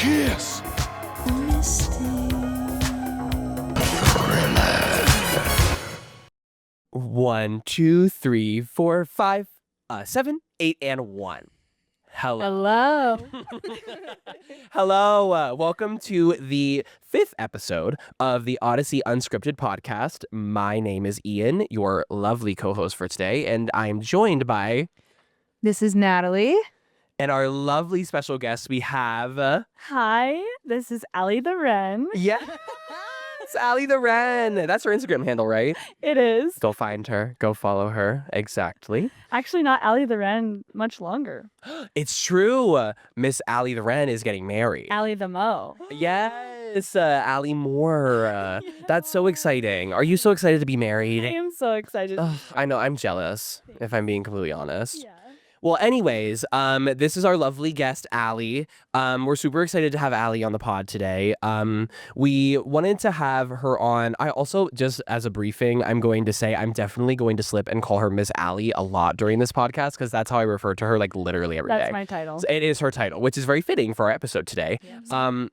Kiss. One, two, three, four, five, 7, 8, and 1. Hello. Hello. Welcome to the 5th episode of the Odyssey Unscripted podcast. My name is Ian, your lovely co-host for today, and I'm joined by... This is Natalie. And our lovely special guest we have... Hi, this is Allie the Wren. Yes, Allie the Wren. That's her Instagram handle, right? It is. Go find her. Go follow her. Exactly. Actually, not Allie the Wren, much longer. It's true. Miss Allie the Wren is getting married. Allie the Mo. Yes, Allie Moore. That's so exciting. Are you so excited to be married? I am so excited. Ugh, I know, I'm jealous, if I'm being completely honest. Yeah. Well, anyways, this is our lovely guest, Allie. We're super excited to have Allie on the pod today. We wanted to have her on. I also, just as a briefing, I'm going to say I'm definitely going to slip and call her Miss Allie a lot during this podcast because that's how I refer to her, like, literally every day. That's my title. It is her title, which is very fitting for our episode today. Yeah.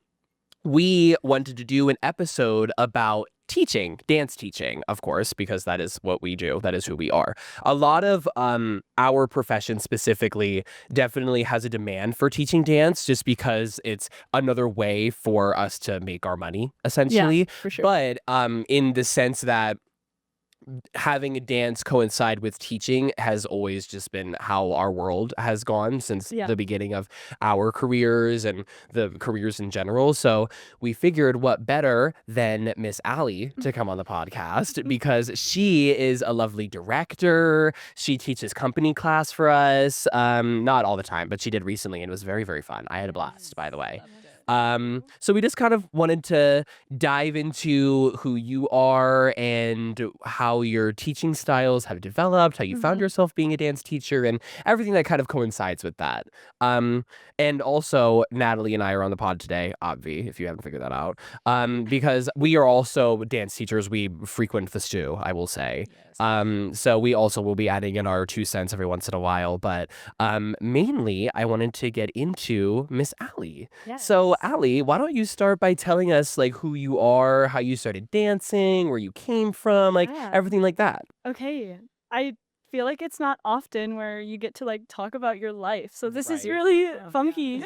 We wanted to do an episode about teaching, dance teaching, of course, because that is what we do. That is who we are. A lot of our profession specifically definitely has a demand for teaching dance just because it's another way for us to make our money, essentially. Yeah, for sure. But in the sense that having a dance coincide with teaching has always just been how our world has gone since the beginning of our careers and the careers in general. So we figured what better than Miss Allie to come on the podcast because she is a lovely director. She teaches company class for us. Not all the time, but she did recently and it was very, very fun. I had a blast, by the way. So we just kind of wanted to dive into who you are and how your teaching styles have developed, how you found yourself being a dance teacher and everything that kind of coincides with that. And also Natalie and I are on the pod today, Obvi, if you haven't figured that out, because we are also dance teachers. We frequent the stew, I will say. So we also will be adding in our 2 cents every once in a while, but mainly I wanted to get into Miss Allie. Yes. So Allie, why don't you start by telling us like who you are, how you started dancing, where you came from, like everything like that. Okay. I feel like it's not often where you get to like talk about your life. So this is Right. really funky.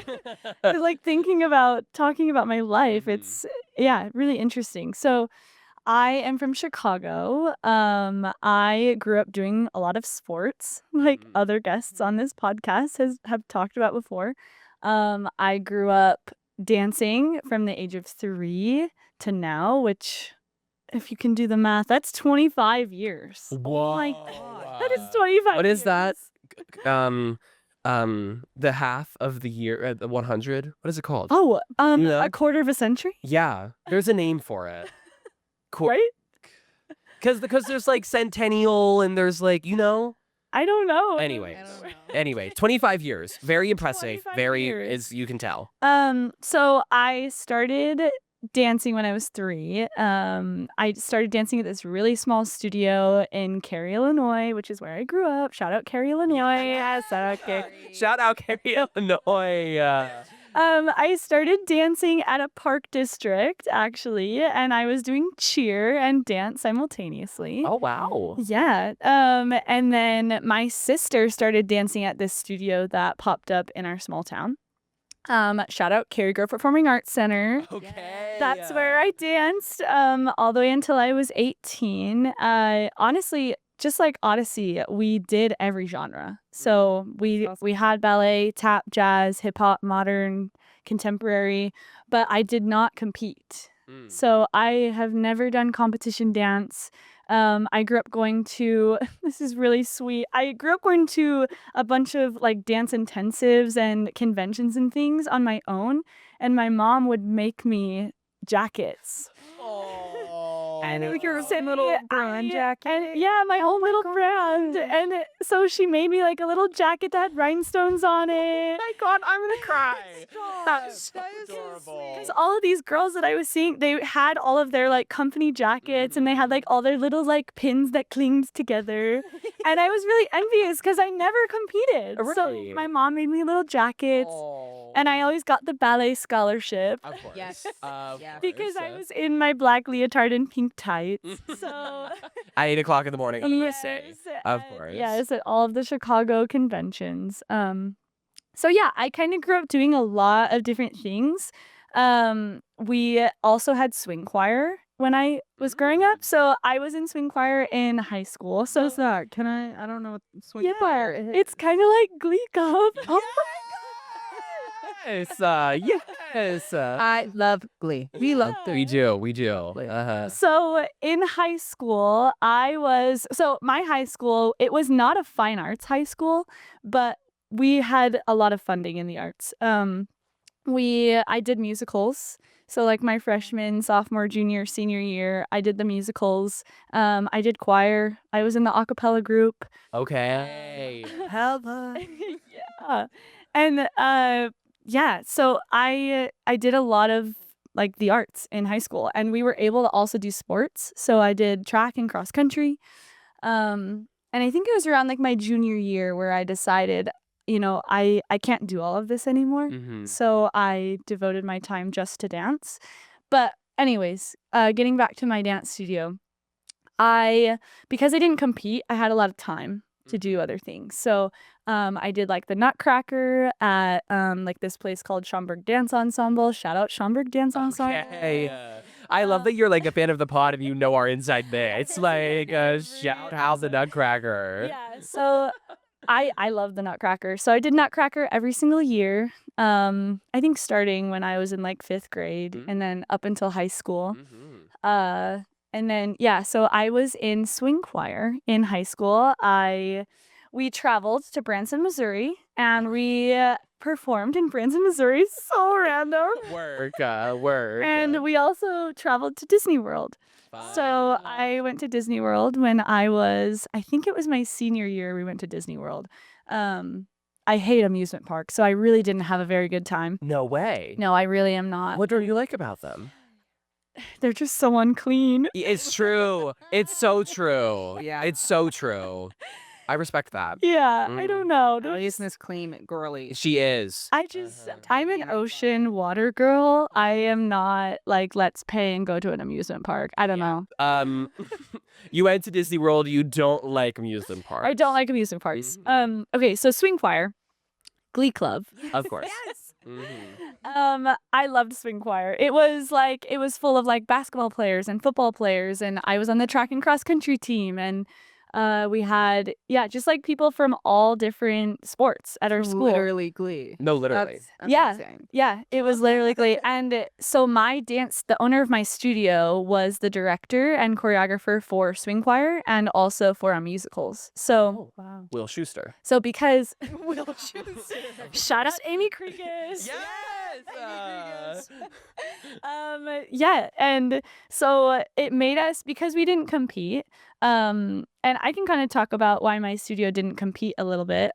Like talking about my life. It's really interesting. So I am from Chicago. I grew up doing a lot of sports, like other guests on this podcast have talked about before. I grew up dancing from the age of 3 to now, which, if you can do the math, that's 25 years. Whoa. My God, that is 25 What is years. that? The half of the year, the 100. What is it called? Oh, know? a quarter of a century, Yeah, there's a name for it. right? Because there's like centennial and there's like, I don't know. Anyway, 25 years. Very impressive. 25 Very, years. as you can tell. So I started dancing when I was 3. I started dancing at this really small studio in Cary, Illinois, which is where I grew up. Shout out Cary, Illinois. Yes, Shout out Cary, Illinois. I started dancing at a park district, actually, and I was doing cheer and dance simultaneously. Oh, wow. Yeah. And then my sister started dancing at this studio that popped up in our small town. Shout out Cary Grove Performing Arts Center. Okay. That's where I danced all the way until I was 18. Honestly, just like Odyssey, we did every genre. So we had ballet, tap, jazz, hip hop, modern, contemporary, but I did not compete. So I have never done competition dance. I grew up going to, this is really sweet. I grew up going to a bunch of like dance intensives and conventions and things on my own. And my mom would make me jackets. And your little brand jacket. And my whole little brand. And so she made me like a little jacket that had rhinestones on it. My God, I'm gonna cry. That's so adorable. Because all of these girls that I was seeing, they had all of their like company jackets and they had like all their little like pins that clinged together. And I was really envious because I never competed. So Right. my mom made me little jackets. And I always got the ballet scholarship. Of course. Yes. Because I was in my black leotard and pink tights. So at 8 o'clock in the morning. yes, Of course. yes, at all of the Chicago conventions. So yeah, I kind of grew up doing a lot of different things. We also had swing choir when I was growing up. So I was in swing choir in high school. So What's that? I don't know what swing yeah, choir is. it's kind of like Glee Club. Yes. Yes. I love Glee. We love We do. Uh-huh. So in high school, my high school, it was not a fine arts high school, but we had a lot of funding in the arts. I did musicals. So like my freshman, sophomore, junior, senior year, I did the musicals. I did choir. I was in the a cappella group. Okay. Hello. Yeah. And yeah, so I did a lot of like the arts in high school, and we were able to also do sports. So I did track and cross country. And I think it was around like my junior year where I decided, I can't do all of this anymore. Mhm. So I devoted my time just to dance. But anyways, getting back to my dance studio, because I didn't compete, I had a lot of time to do other things. So I did like the Nutcracker at like this place called Schaumburg Dance Ensemble. Shout out Schaumburg Dance Ensemble. Okay. I love that you're like a fan of the pod and you know our inside bits. Like, shout out the Nutcracker. Yeah, so I love the Nutcracker. So I did Nutcracker every single year. I think starting when I was in like 5th grade and then up until high school. Mhm. And then, yeah, so I was in swing choir in high school. We traveled to Branson, Missouri, and we performed in Branson, Missouri. So random. Work. And we also traveled to Disney World. So I went to Disney World when I think it was my senior year we went to Disney World. I hate amusement parks, so I really didn't have a very good time. No way. No, I really am not. What don't you like about them? They're just so unclean. It's true. It's so true. Yeah. It's so true. I respect that. Yeah, I don't know. They're Isn't this clean girly? She is. I'm an ocean water girl. I am not like, let's pay and go to an amusement park. I don't know. You went to Disney World. You don't like amusement parks. I don't like amusement parks. Okay, so swing choir, Glee Club. Of course. Yes. Mhm. I loved swing choir. It was full of like basketball players and football players, and I was on the track and cross country team, and we had just like people from all different sports at our school. Literally Glee. No, literally. That's Yeah. amazing. Yeah, it was literally Glee. And so the owner of my studio was the director and choreographer for swing choir and also for our musicals. So Wow. Will Schuster. so because Will Schuster. shout out Amy Krieges. Yes. Yeah, and so it made us, because we didn't compete, and I can kind of talk about why my studio didn't compete a little bit.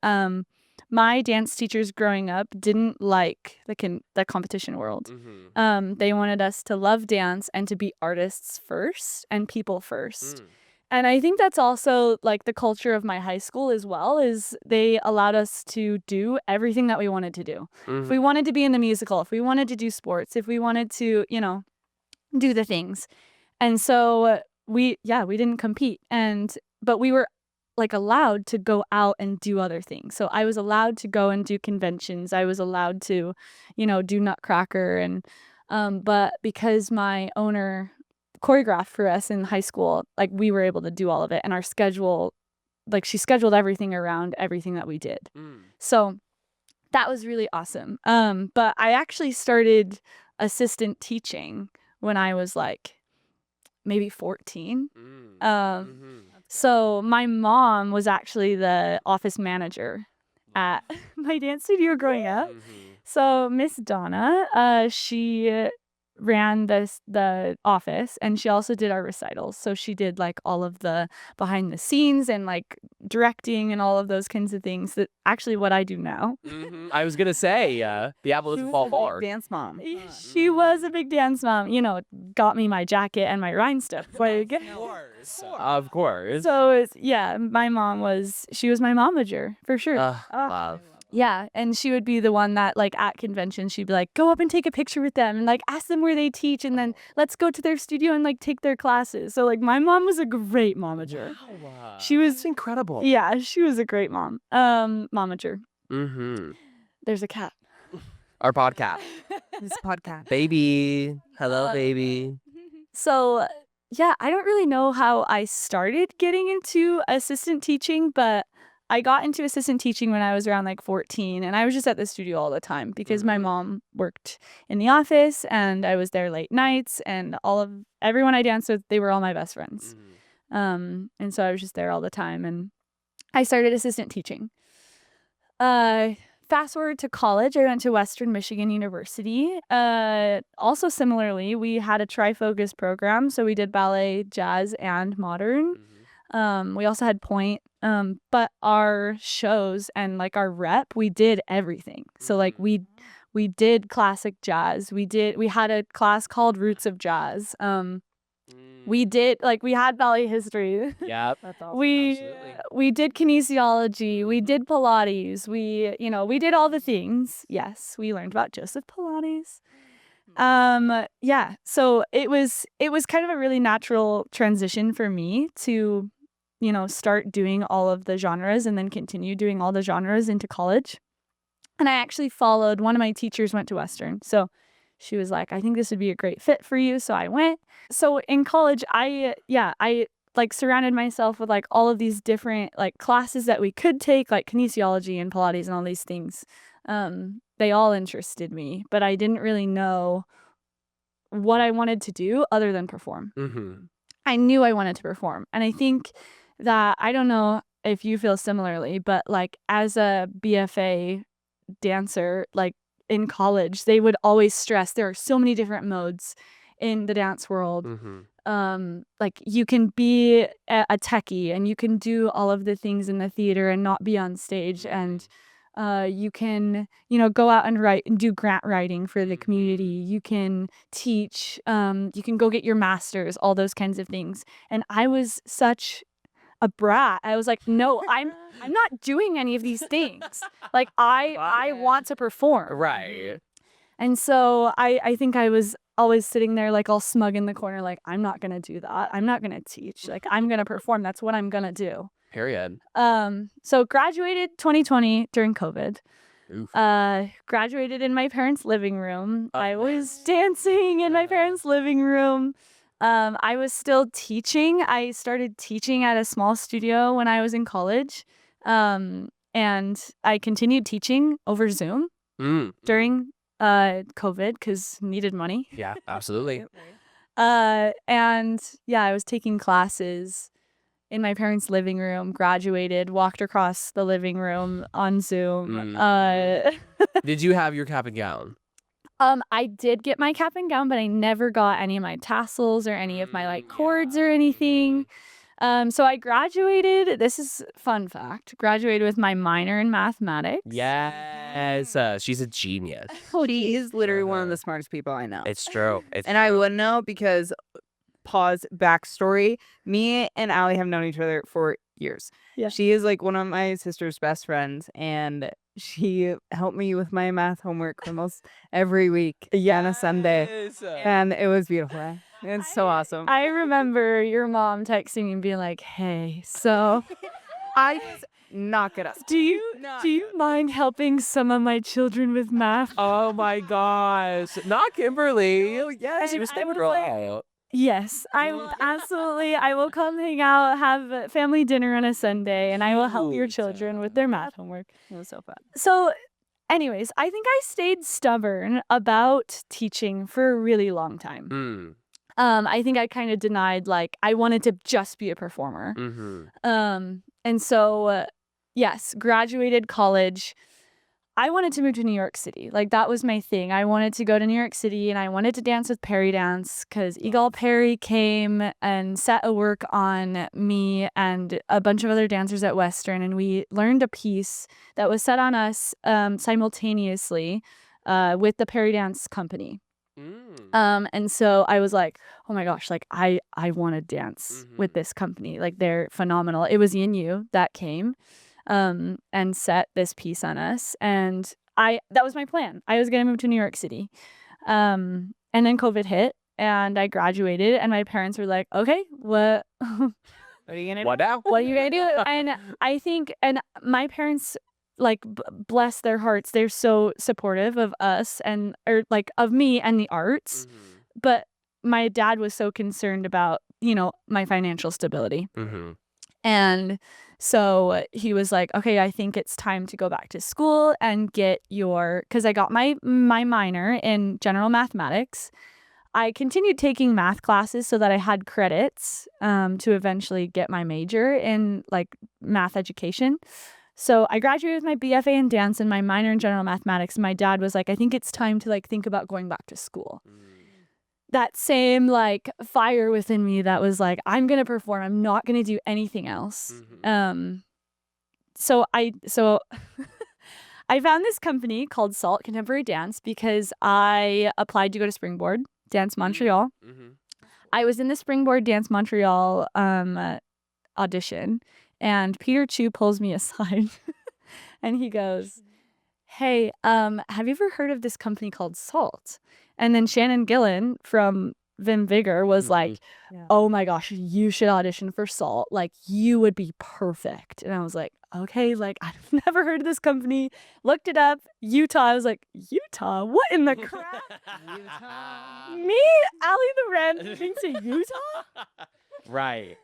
My dance teachers growing up didn't like the competition world. They wanted us to love dance and to be artists first and people first. And I think that's also like the culture of my high school as well, is they allowed us to do everything that we wanted to do. If we wanted to be in the musical, if we wanted to do sports, if we wanted to, do the things. And so we didn't compete, but we were like allowed to go out and do other things. So I was allowed to go and do conventions. I was allowed to, do Nutcracker, and but because my owner choreographed for us in high school, like we were able to do all of it, and our schedule, like she scheduled everything around everything that we did. So that was really awesome. But I actually started assistant teaching when I was like maybe 14. So my mom was actually the office manager at my dance studio growing up. So Miss Donna, she ran the office, and she also did our recitals. So she did like all of the behind the scenes and like directing and all of those kinds of things, that actually what I do now. I was gonna say, the apple doesn't fall far. Dance mom. She was a big dance mom, got me my jacket and my rhinestone. Of course. So my mom she was my momager for sure. Love. Yeah, and she would be the one that, like, at convention, she'd be like, go up and take a picture with them and, like, ask them where they teach, and then let's go to their studio and, like, take their classes. So, like, my mom was a great momager. Wow. She was That's incredible. Yeah, she was a great mom. Momager. Mm-hmm. There's a cat. Our podcast. This podcast. Baby. Hello, baby. So, yeah, I don't really know how I started getting into assistant teaching, but I got into assistant teaching when I was around like 14, and I was just at the studio all the time because my mom worked in the office and I was there late nights, and everyone I danced with, they were all my best friends. And so I was just there all the time, and I started assistant teaching. Fast forward to college, I went to Western Michigan University. Also similarly, we had a tri-focus program, so we did ballet, jazz, and modern. We also had point, but our shows and like our rep, we did everything. So like we did classic jazz. We had a class called Roots of Jazz. We had ballet history. Yep. That's awesome. We did kinesiology. We did Pilates. We did all the things. Yes, we learned about Joseph Pilates. Yeah. So it was kind of a really natural transition for me to, start doing all of the genres and then continue doing all the genres into college. And I actually followed, one of my teachers went to Western. So she was like, I think this would be a great fit for you. So I went. So in college, I like surrounded myself with like all of these different like classes that we could take, like kinesiology and Pilates and all these things. They all interested me, but I didn't really know what I wanted to do other than perform. I knew I wanted to perform. And I think that, I don't know if you feel similarly, but like as a BFA dancer, like in college, they would always stress there are so many different modes in the dance world. Like you can be a techie and you can do all of the things in the theater and not be on stage, and you can go out and write and do grant writing for the community. You can teach, you can go get your master's, all those kinds of things. And I was such a brat. I was like, no, I'm not doing any of these things. Like I want to perform. Right. And so I think I was always sitting there like all smug in the corner, like, I'm not gonna do that. I'm not gonna teach. Like, I'm gonna perform. That's what I'm gonna do. Period. So graduated 2020 during COVID. Oof. Graduated in my parents' living room. I was dancing in my parents' living room. I was still teaching. I started teaching at a small studio when I was in college. And I continued teaching over Zoom during COVID because needed money. Yeah, absolutely. And yeah, I was taking classes in my parents' living room, graduated, walked across the living room on Zoom. Did you have your cap and gown? I did get my cap and gown, but I never got any of my tassels or any of my like cords or anything. So I graduated. This is fun fact. Graduated with my minor in mathematics. Yes. She's a genius. She is literally one of the smartest people I know. It's true. And I would know because, pause, backstory, me and Allie have known each other for years. Yeah. She is like one of my sister's best friends, and she helped me with my math homework almost every week on a Sunday. And it was beautiful. It's so awesome. I remember your mom texting me and being like, hey, so I was not good at do you mind helping some of my children with math? Oh my gosh. Not Kimberly. Yes, And you're I was girl like- out. Yes, I will absolutely. I will come hang out, have family dinner on a Sunday, and I will help your children with their math homework. It was so fun. So, anyways, I think I stayed stubborn about teaching for a really long time. I think I kind of denied, like, I wanted to just be a performer. And so, yes, graduated college. I wanted to move to New York City. Like, that was my thing. I wanted to go to New York City, and I wanted to dance with Perry Dance because Eagle Perry came and set a work on me and a bunch of other dancers at Western, and we learned a piece that was set on us simultaneously with the Perry Dance company. And so I was like, oh my gosh, like I want to dance with this company. Like, they're phenomenal. It was Yin Yu that came. and set this piece on us. And that was my plan. I was going to move to New York City. And then COVID hit and I graduated and my parents were like, okay, what are you going to do? What now? What are you going to do? And I think, and my parents, like, bless their hearts, they're so supportive of us or like of me and the arts. But my dad was so concerned about, my financial stability. And so he was like, okay, I think it's time to go back to school and get because I got my minor in general mathematics. I continued taking math classes so that I had credits to eventually get my major in like math education. So I graduated with my BFA in dance and my minor in general mathematics. And my dad was like, I think it's time to like think about going back to school. That same like fire within me that was like, I'm going to perform. I'm not going to do anything else. So I found this company called Salt Contemporary Dance because I applied to go to Springboard Dance Montreal. I was in the Springboard Dance Montreal audition, and Peter Chu pulls me aside and he goes, hey, have you ever heard of this company called Salt? And then Shannon Gillen from Vim Vigor was like, oh my gosh, you should audition for Salt. Like, you would be perfect. And I was like, okay, like, I've never heard of this company. Looked it up. Utah. I was like, Utah? What in the crap? Utah. Me, Allie the Wren, moving to Utah? Right.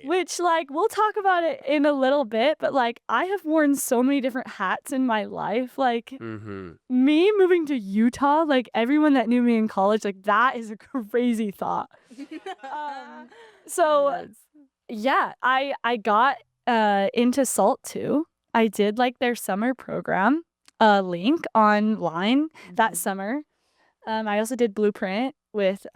Which, like, we'll talk about it in a little bit, but, like, I have worn so many different hats in my life. Like, me moving to Utah, like, everyone that knew me in college, like, that is a crazy thought. Yeah, I got into Salt, too. I did, like, their summer program, Link, online that summer. I also did Blueprint with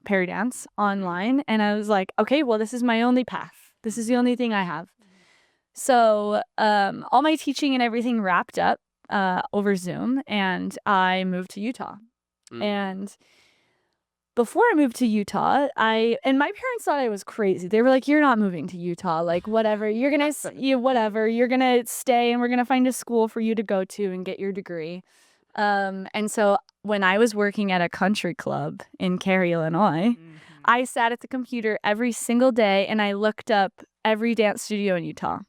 Perry Dance online, and I was like, okay, well, this is my only path. This is the only thing I have. So all my teaching and everything wrapped up over Zoom, and I moved to Utah. And before I moved to Utah, and my parents thought I was crazy. They were like, you're not moving to Utah, like, whatever, you're gonna you're gonna stay and we're gonna find a school for you to go to and get your degree. And so when I was working at a country club in Cary, Illinois, I sat at the computer every single day and I looked up every dance studio in Utah.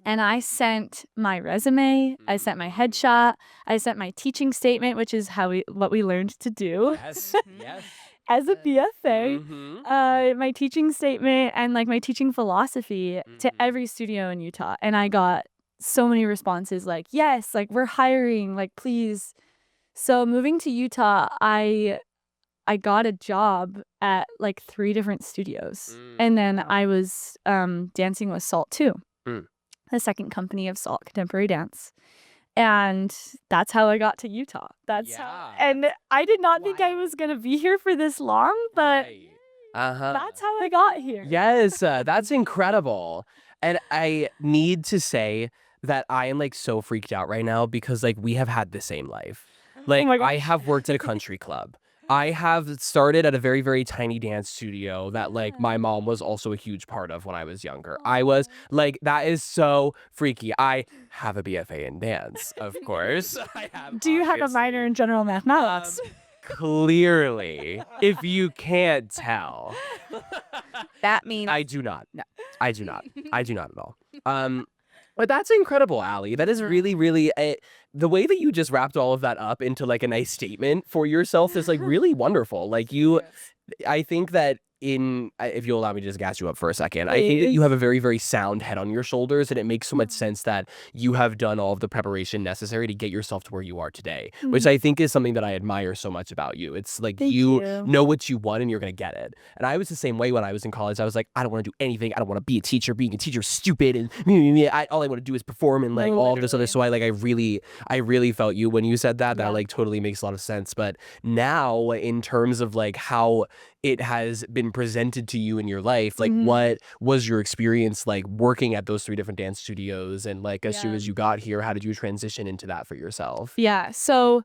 And I sent my resume, I sent my headshot, I sent my teaching statement, which is what we learned to do. Yes. As a BFA, my teaching statement and like my teaching philosophy to every studio in Utah. And I got so many responses like, yes, like, we're hiring, like, please. So moving to Utah, I got a job at like 3 different studios. And then I was dancing with Salt too, the second company of Salt Contemporary Dance. And that's how I got to Utah. And I did not think I was going to be here for this long, but that's how I got here. Yes, that's incredible. And I need to say that I am like so freaked out right now because like we have had the same life. Like, I have worked at a country club. I have started at a very, very tiny dance studio that like my mom was also a huge part of when I was younger. I was like, that is so freaky. I have a BFA in dance, of course. Do you have a minor in general mathematics? Clearly, if you can't tell. That means I do not. No. I do not. I do not at all. But that's incredible, Allie. That is really, really the way that you just wrapped all of that up into like a nice statement for yourself is like really wonderful. Like I think that if you'll allow me to just gas you up for a second, I think that you have a very, very sound head on your shoulders, and it makes so much sense that you have done all of the preparation necessary to get yourself to where you are today, which I think is something that I admire so much about you. It's like you know what you want and you're going to get it. And I was the same way when I was in college. I was like, I don't want to do anything. I don't want to be a teacher. Being a teacher is stupid. And all I want to do is perform and like all of this other. So I really felt you when you said that. That like totally makes a lot of sense. But now in terms of like how it has been presented to you in your life, like what was your experience like working at those 3 different dance studios, and like as soon as you got here, how did you transition into that for yourself? So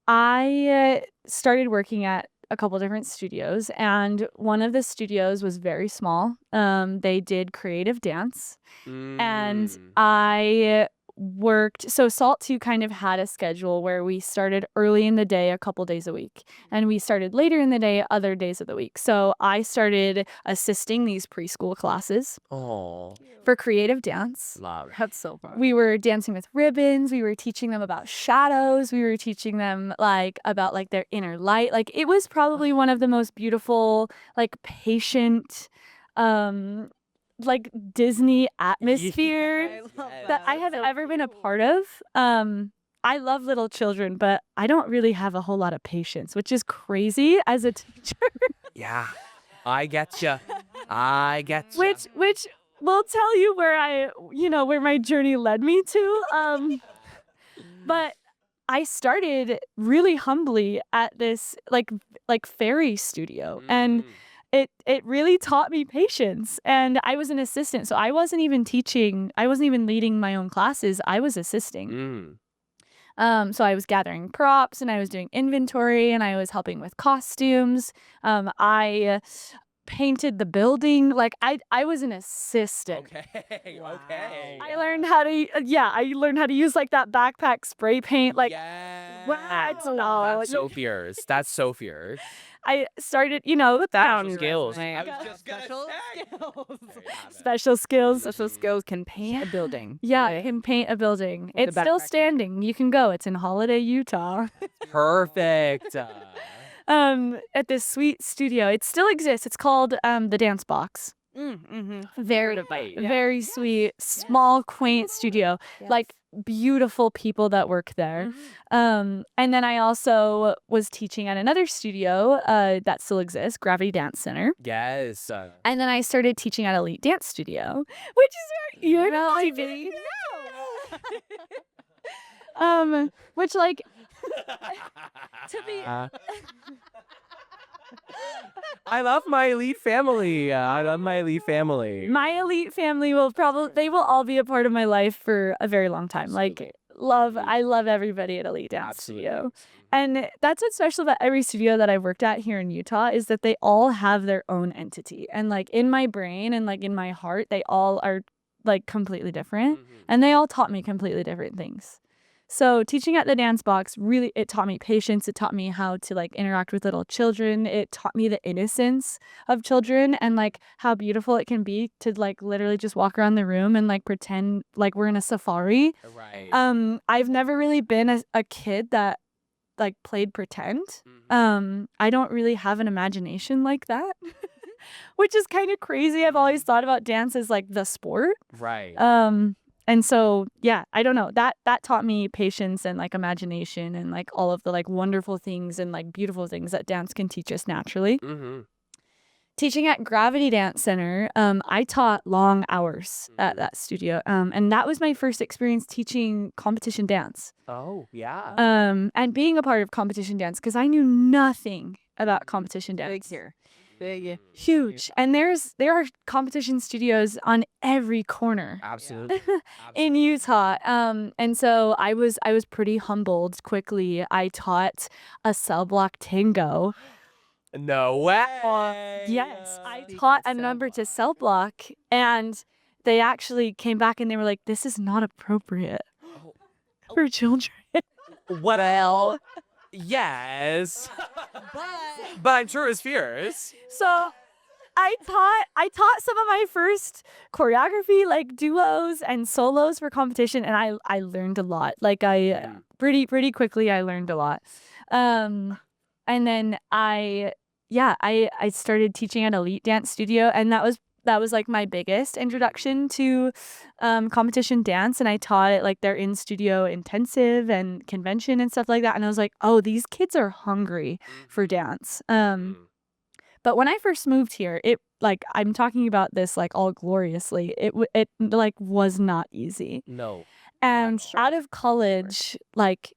I started working at a couple different studios, and one of the studios was very small. They did creative dance, and I worked. So Salt 2 kind of had a schedule where we started early in the day a couple days a week, and we started later in the day other days of the week. So I started assisting these preschool classes for creative dance. Love. That's so fun. We were dancing with ribbons. We were teaching them about shadows. We were teaching them like about like their inner light. Like it was probably one of the most beautiful, like patient, like Disney atmosphere that I have ever been a part of. I love little children, but I don't really have a whole lot of patience, which is crazy as a teacher. Yeah, I get you. I get you. Which will tell you where where my journey led me to. But I started really humbly at this like fairy studio, and it really taught me patience. And I was an assistant, so I wasn't even teaching. I wasn't even leading my own classes. I was assisting. So I was gathering props, and I was doing inventory, and I was helping with costumes. I painted the building. Like I was an assistant. Okay. I learned how to use like that backpack spray paint. Like what? No, That's so fierce. That's so fierce. I started, with that Skills. I was just special skills. special skills. Special skills can paint a building. Yeah, right? can paint a building. With It's the still backpack. standing. You can go. It's in Holiday, Utah. Perfect. At this sweet studio. It still exists. It's called the Dance Box. Very, very sweet, small, quaint studio. Like beautiful people that work there. And then I also was teaching at another studio that still exists, Gravity Dance Center. Yes. And then I started teaching at Elite Dance Studio, which is where I didn't know. Which like to be. I love my elite family. I love my elite family. My elite family they will all be a part of my life for a very long time. Absolutely. I love everybody at Elite Dance Studio. And that's what's special about every studio that I've worked at here in Utah is that they all have their own entity. And like in my brain and like in my heart, they all are like completely different. And they all taught me completely different things. So teaching at the Dance Box, really, it taught me patience. It taught me how to like interact with little children. It taught me the innocence of children and like how beautiful it can be to like literally just walk around the room and like pretend like we're in a safari. Right. I've never really been a kid that like played pretend. I don't really have an imagination like that, which is kind of crazy. I've always thought about dance as like the sport. Right. And so, yeah, I don't know. That taught me patience and like imagination and like all of the like wonderful things and like beautiful things that dance can teach us naturally. Teaching at Gravity Dance Center, I taught long hours at that studio. And that was my first experience teaching competition dance. Oh, yeah. And being a part of competition dance because I knew nothing about competition dance. Big here. Big. Huge. And there are competition studios on every corner. Absolutely. In Utah. And so I was pretty humbled quickly. I taught a cell block tango. No way. Yes, I taught a number to cell block, and they actually came back and they were like, "This is not appropriate for children." Well, yes. But I'm sure it was fierce. So I taught some of my first choreography, like duos and solos for competition, and I learned a lot. Like pretty quickly I learned a lot. And then I started teaching at Elite Dance Studio, and that was like my biggest introduction to competition dance. And I taught it like their in-studio intensive and convention and stuff like that. And I was like, oh, these kids are hungry for dance. But when I first moved here, it like I'm talking about this like all gloriously. It like was not easy. No. And out of college, like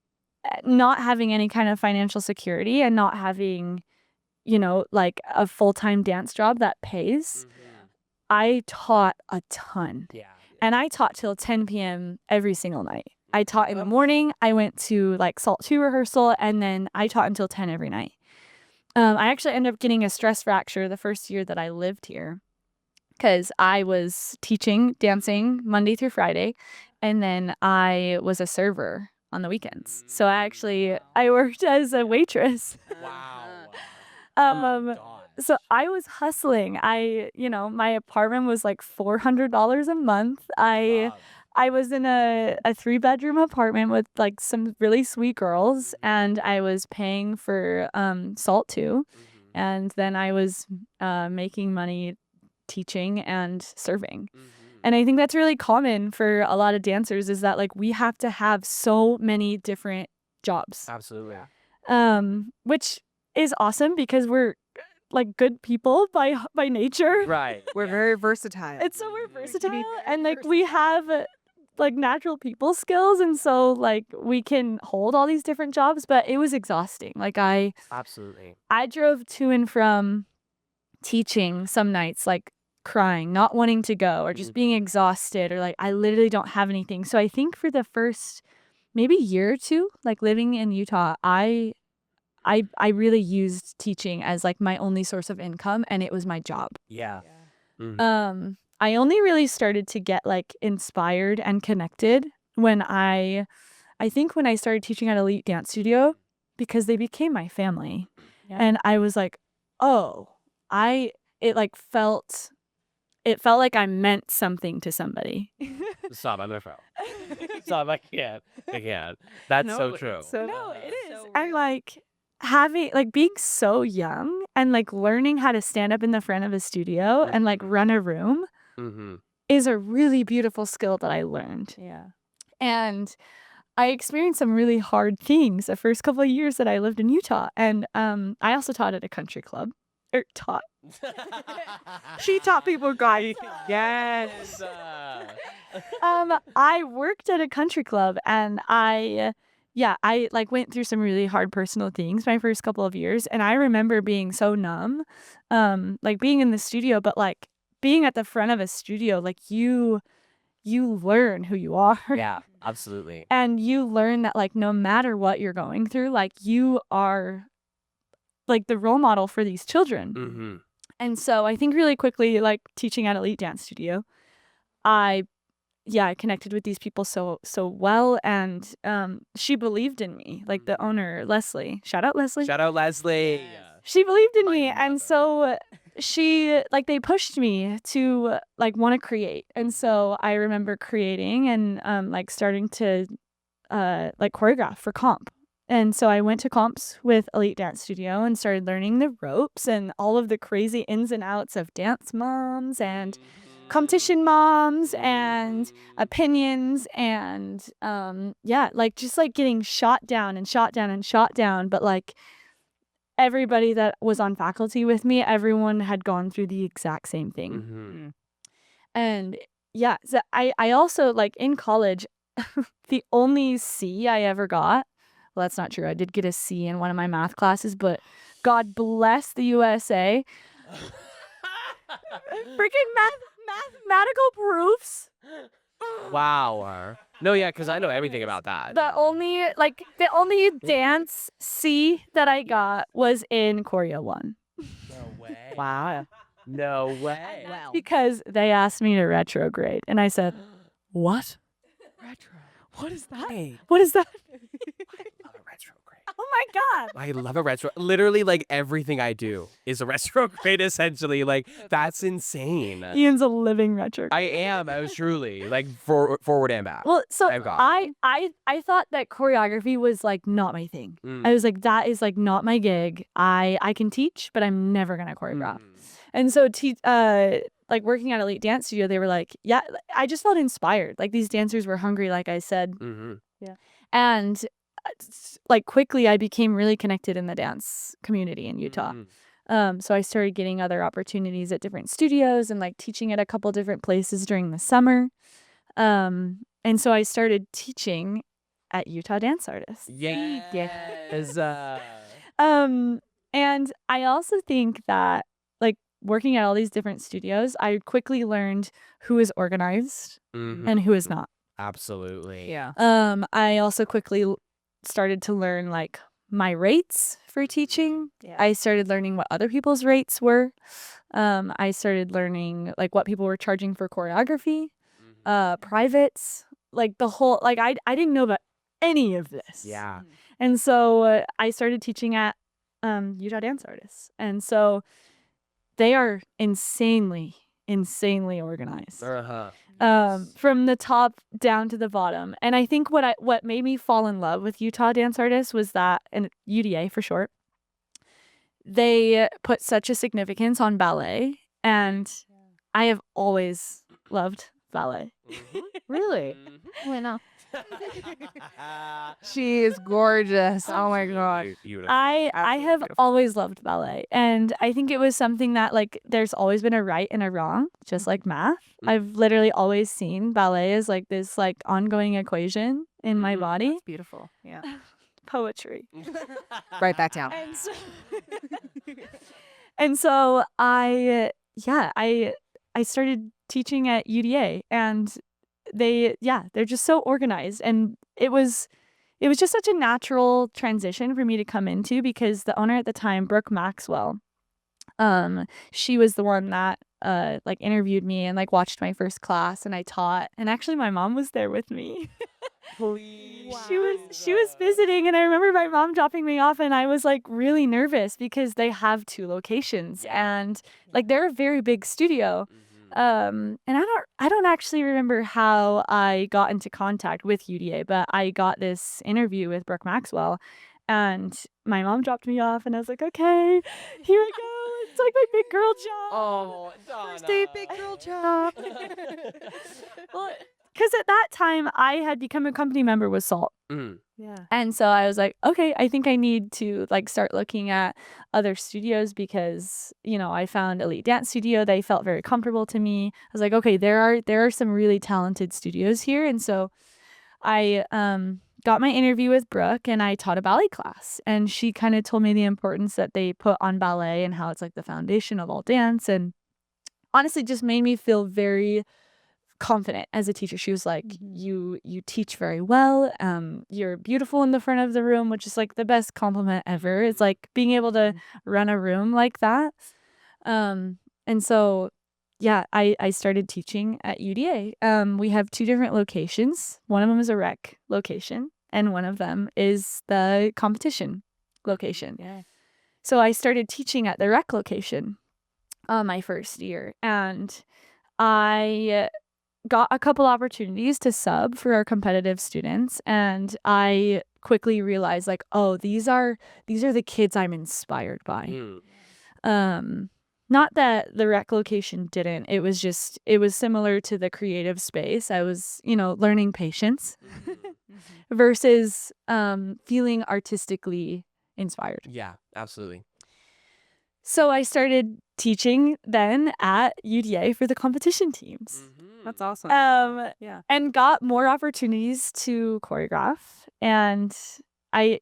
not having any kind of financial security and not having, like a full-time dance job that pays, I taught a ton. Yeah. And I taught till 10 p.m. every single night. I taught in the morning. I went to like Salt 2 rehearsal, and then I taught until 10 every night. I actually ended up getting a stress fracture the first year that I lived here because I was teaching dancing Monday through Friday, and then I was a server on the weekends. So I worked as a waitress. Wow. So I was hustling. My apartment was like $400 a month. I was in a 3-bedroom apartment with like some really sweet girls, and I was paying for salt too. And then I was making money teaching and serving. And I think that's really common for a lot of dancers, is that like we have to have so many different jobs. Absolutely. Which is awesome because we're like good people by nature. Right. We're very versatile. We're versatile, and like we have like natural people skills, and so like we can hold all these different jobs, but it was exhausting. Like I drove to and from teaching some nights like crying, not wanting to go, or just being exhausted, or like I literally don't have anything. So I think for the first maybe year or two, like living in Utah, I really used teaching as like my only source of income, and it was my job. Yeah. I only really started to get like inspired and connected when I started teaching at Elite Dance Studio, because they became my family. Yeah. And I was like, oh, it felt like I meant something to somebody. Stop, I'm gonna throw. Stop, I can't. That's so true. No, it is. And like being so young and like learning how to stand up in the front of a studio and like run a room is a really beautiful skill that I learned. Yeah. And I experienced some really hard things the first couple of years that I lived in Utah. And I also taught at a country club. She taught people guys. Yes. I worked at a country club, and I like went through some really hard personal things my first couple of years, and I remember being so numb, like being in the studio, but like being at the front of a studio, like you learn who you are. Yeah, absolutely. And you learn that like no matter what you're going through, like you are like the role model for these children. And so I think really quickly, like teaching at Elite Dance Studio, I connected with these people so well, and she believed in me, like the owner, Leslie. Shout out Leslie. She believed in me, and so she they pushed me to like want to create. And so I remember creating and like starting to like choreograph for comp. And so I went to comps with Elite Dance Studio and started learning the ropes and all of the crazy ins and outs of dance moms and competition moms and opinions and like just like getting shot down and shot down and shot down. But like everybody that was on faculty with me, everyone had gone through the exact same thing. And yeah, so I also like in college, the only C I ever got, well, that's not true. I did get a C in one of my math classes, but God bless the USA. Freaking mathematical proofs. Wow. No, yeah, because I know everything about that. The only dance C that I got was in Choreo 1. No way. Wow. No way. Wow. Because they asked me to retrograde, and I said, "What? Retro. What is that? Hey. What is that?" I love a retrograde. Oh my God. I love a retro. Literally, like everything I do is a retrograde. Essentially, like that's insane. Ian's a living retrograde. I am. I was truly like forward and back. Well, so I thought that choreography was like not my thing. I was like, that is like not my gig. I can teach, but I'm never gonna choreograph. And so like working at Elite Dance Studio, they were like, yeah, I just felt inspired. Like these dancers were hungry, like I said. Yeah. And like quickly I became really connected in the dance community in Utah. So I started getting other opportunities at different studios and like teaching at a couple different places during the summer. And so I started teaching at Utah Dance Artists. Yes. And I also think that like working at all these different studios, I quickly learned who is organized and who is not. Absolutely. Yeah. I also quickly started to learn like my rates for teaching. Yeah. I started learning what other people's rates were. I started learning like what people were charging for choreography, privates, like the whole, like I didn't know about any of this. Yeah. And so I started teaching at Utah Dance Artists. And so they are insanely organized. From the top down to the bottom. And I think what made me fall in love with Utah Dance Artists was that, and UDA for short, they put such a significance on ballet, and I have always loved ballet. Really? Why not? She is gorgeous. Oh my god. I Absolutely have beautiful. always loved ballet, and I think it was something that like there's always been a right and a wrong, just like math. I've literally always seen ballet as like this like ongoing equation in my body. That's beautiful. Yeah. Poetry. Write that down. And so I started teaching at UDA, and they're just so organized, and it was just such a natural transition for me to come into, because the owner at the time, Brooke Maxwell, she was the one that like interviewed me and like watched my first class, and I taught, and actually my mom was there with me. Please. She was visiting, and I remember my mom dropping me off, and I was like really nervous because they have 2 locations, and like they're a very big studio. And I don't actually remember how I got into contact with UDA, but I got this interview with Brooke Maxwell, and my mom dropped me off, and I was like, okay, here I go. It's like my big girl job. Oh, Donna. First day big girl job. Well, because at that time I had become a company member with Salt. Yeah. And so I was like, okay, I think I need to like start looking at other studios, because, you know, I found Elite Dance Studio. They felt very comfortable to me. I was like, okay, there are some really talented studios here. And so I got my interview with Brooke, and I taught a ballet class, and she kind of told me the importance that they put on ballet and how it's like the foundation of all dance, and honestly just made me feel very confident as a teacher. She was like, you teach very well, you're beautiful in the front of the room, which is like the best compliment ever. It's like being able to run a room like that. And so I started teaching at UDA. We have 2 different locations. One of them is a rec location, and one of them is the competition location. Yeah. So I started teaching at the rec location my first year, and I got a couple opportunities to sub for our competitive students, and I quickly realized like, oh, these are the kids I'm inspired by. Not that the rec location didn't. It was similar to the creative space. I was, learning patience versus feeling artistically inspired. Yeah, absolutely. So I started teaching then at UDA for the competition teams. That's awesome. Yeah. And got more opportunities to choreograph. And I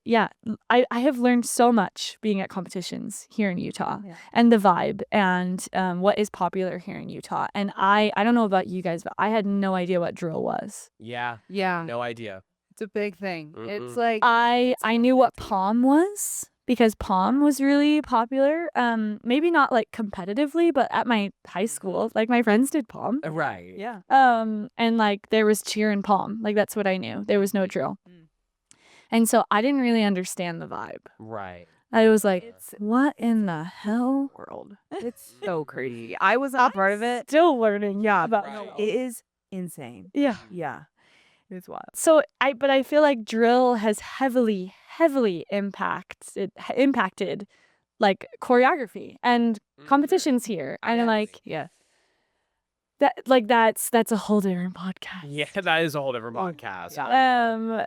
have learned so much being at competitions here in Utah, and the vibe, and what is popular here in Utah. And I don't know about you guys, but I had no idea what drill was. Yeah. Yeah. No idea. It's a big thing. Mm-mm. It's like I knew what pom was, because pom was really popular. Maybe not like competitively, but at my high school, like my friends did pom. Right. yeah. And like there was cheer and pom. Like that's what I knew. There was no drill. And so I didn't really understand the vibe. Right. I was like, what in the hell? World. It's so crazy. I was not part of it. Still learning. Yeah, about Right. it is insane. Yeah. Yeah. It's wild. So I feel like drill has heavily impacted like choreography and competitions here. And like Yeah. that's a whole different podcast. Yeah, that is a whole different podcast. Yeah.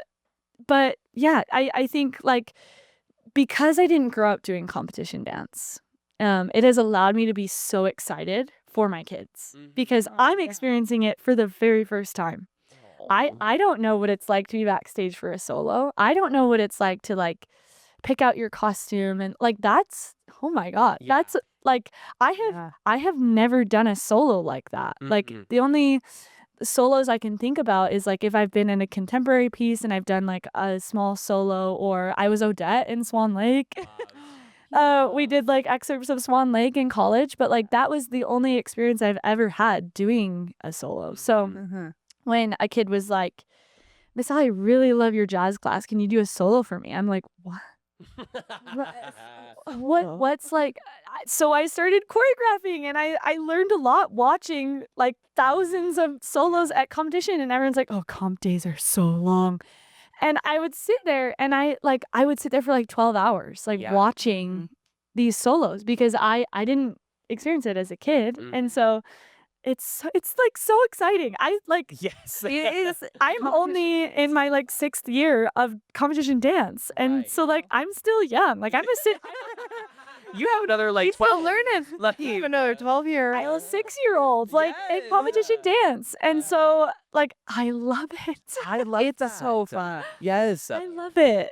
But yeah, I think like because I didn't grow up doing competition dance, it has allowed me to be so excited for my kids because I'm experiencing it for the very first time. I don't know what it's like to be backstage for a solo. I don't know what it's like to like pick out your costume, and like that's, oh my God, that's like I have never done a solo like that. Like the solos I can think about is like if I've been in a contemporary piece and I've done like a small solo, or I was Odette in Swan Lake. We did like excerpts of Swan Lake in college, but like that was the only experience I've ever had doing a solo. So when a kid was like, Miss Allie, I really love your jazz class. Can you do a solo for me? I'm like, what? What's like, so I started choreographing, and I learned a lot watching like thousands of solos at competition, and everyone's like, oh, comp days are so long. And I would sit there, and I would sit there for like 12 hours, like watching these solos, because I didn't experience it as a kid. And so it's like so exciting. I like, Yes. I'm only in my like 6th year of competition dance. And so like, I'm still young. Like I'm You have another like Still 12 learning. Lucky. Another 12-year. I was 6-year-old, like in competition dance. And so like, I love it. I love It's that. so fun. Yes. I love it.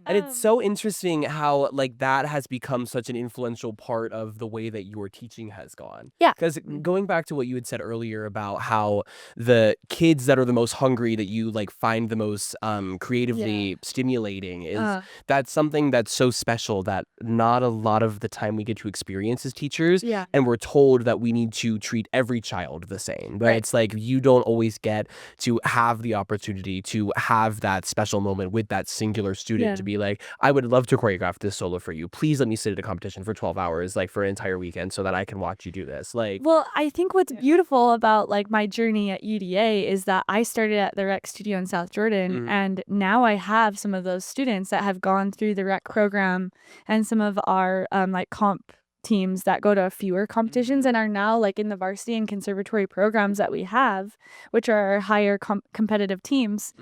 And it's so interesting how like that has become such an influential part of the way that your teaching has gone. Yeah. Because going back to what you had said earlier about how the kids that are the most hungry, that you like find the most creatively stimulating, is that's something that's so special that not a lot of the time we get to experience as teachers. Yeah. And we're told that we need to treat every child the same. But Right. it's like you don't always get to have the opportunity to have that special moment with that singular student to be like, I would love to choreograph this solo for you. Please let me sit at a competition for 12 hours, like for an entire weekend, so that I can watch you do this. Like, Well, I think what's beautiful about like my journey at UDA is that I started at the rec studio in South Jordan, and now I have some of those students that have gone through the rec program, and some of our like comp teams that go to fewer competitions and are now like in the varsity and conservatory programs that we have, which are our higher competitive teams.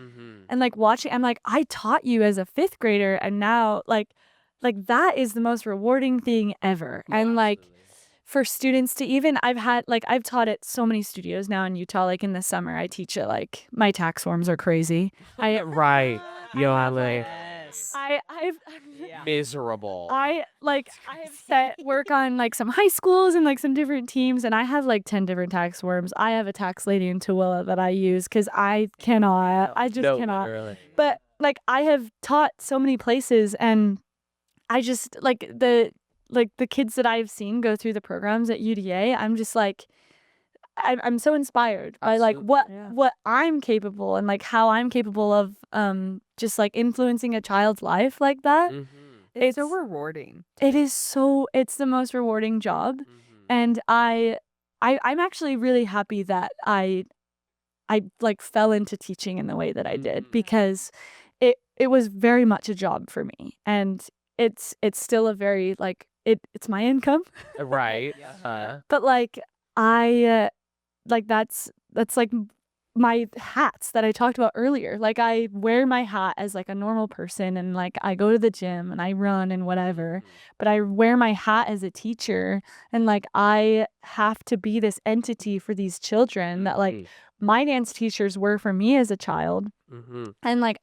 And like watching, I'm like, I taught you as a 5th grader, and now like that is the most rewarding thing ever. And like for students to even, I've taught at so many studios now in Utah. Like in the summer I teach at like, my tax forms are crazy. right. Yo, Allie. I've Miserable. I've set work on like some high schools and like some different teams, and I have like 10 different tax forms. I have a tax lady in Tooele that I use because I just cannot. Literally. But like I have taught so many places, and I just like the kids that I've seen go through the programs at UDA, I'm just like, I'm so inspired by like what I'm capable, and like how I'm capable of just like influencing a child's life like that. It's so rewarding. It's the most rewarding job. And I'm actually really happy that I like fell into teaching in the way that I did, because it was very much a job for me, and it's still a very like it's my income. Right. But like I like that's like my hats that I talked about earlier. Like I wear my hat as like a normal person, and like I go to the gym and I run and whatever, but I wear my hat as a teacher, and like I have to be this entity for these children that like my dance teachers were for me as a child. And like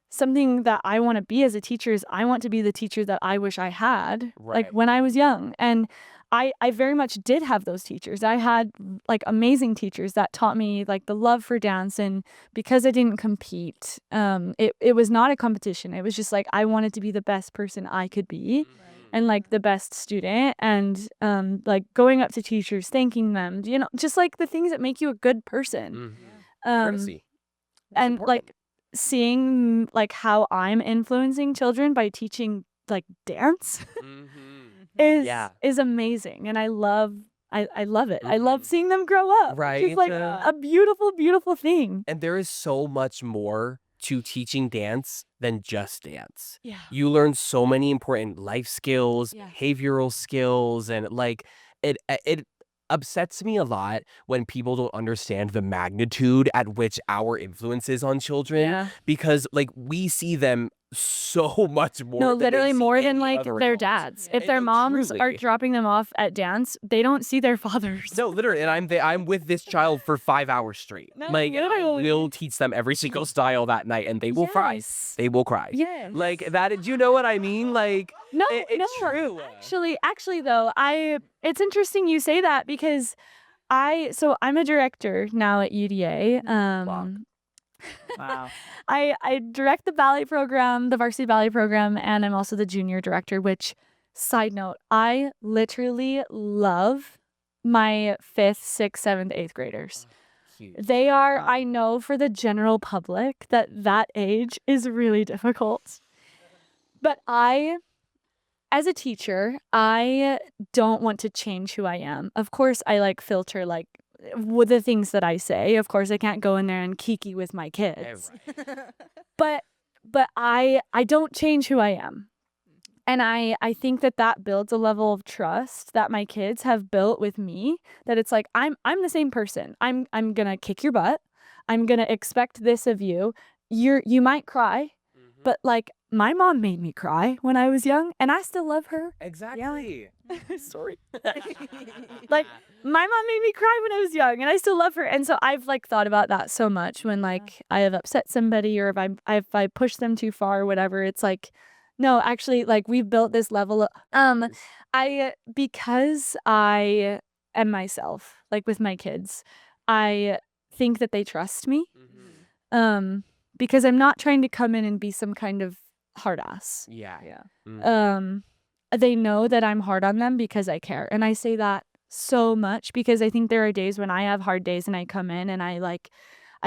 something that I want to be as a teacher is I want to be the teacher that I wish I had like when I was young. And I very much did have those teachers. I had like amazing teachers that taught me like the love for dance, and because I didn't compete, it was not a competition. It was just like I wanted to be the best person I could be, and like the best student, and like going up to teachers, thanking them, just like the things that make you a good person. Courtesy. And like seeing like how I'm influencing children by teaching like dance is amazing, and I love it. I love seeing them grow up. Right. It's like a beautiful, beautiful thing. And there is so much more to teaching dance than just dance. Yeah. You learn so many important life skills, behavioral skills, and like it upsets me a lot when people don't understand the magnitude at which our influence is on children, because like we see them so much more. No, than literally they see more than any like other their adults. dads. If their moms are dropping them off at dance, they don't see their fathers. No, literally, and I'm with this child for 5 hours straight. No, like literally. we'll teach them every single style that night, and they will cry. They will cry. Yes. Like that. Do you know what I mean? Like No, it's true. Actually though, it's interesting you say that, because I'm a director now at UDA. Wow. I direct the ballet program, the varsity ballet program, and I'm also the junior director, which, side note, I literally love my 5th, 6th, 7th, 8th graders. They are, I know for the general public that age is really difficult. But as a teacher, I don't want to change who I am. Of course, I filter with the things that I say. Of course, I can't go in there and kiki with my kids. But I don't change who I am. And I think that builds a level of trust that my kids have built with me, that it's like, I'm the same person. I'm going to kick your butt. I'm going to expect this of you. You might cry, but my mom made me cry when I was young, and I still love her. Exactly. Sorry. My mom made me cry when I was young, and I still love her. And so I've thought about that so much when I have upset somebody, or if I push them too far or whatever. It's no, actually, we've built this level of because I am myself, with my kids, I think that they trust me. Because I'm not trying to come in and be some kind of hard ass. Yeah. They know that I'm hard on them because I care. And I say that so much because I think there are days when I have hard days and I come in and I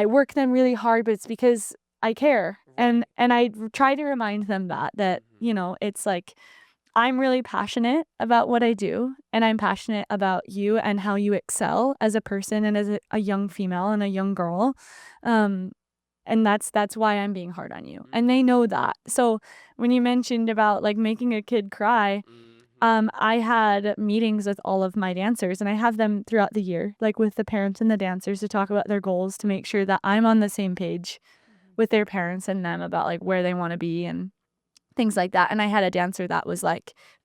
work them really hard, but it's because I care. And I try to remind them that it's I'm really passionate about what I do, and I'm passionate about you and how you excel as a person and as a young female and a young girl. And that's why I'm being hard on you. And they know that. So when you mentioned about making a kid cry, I had meetings with all of my dancers, and I have them throughout the year, with the parents and the dancers, to talk about their goals, to make sure that I'm on the same page with their parents and them about where they want to be and things like that. And I had a dancer that was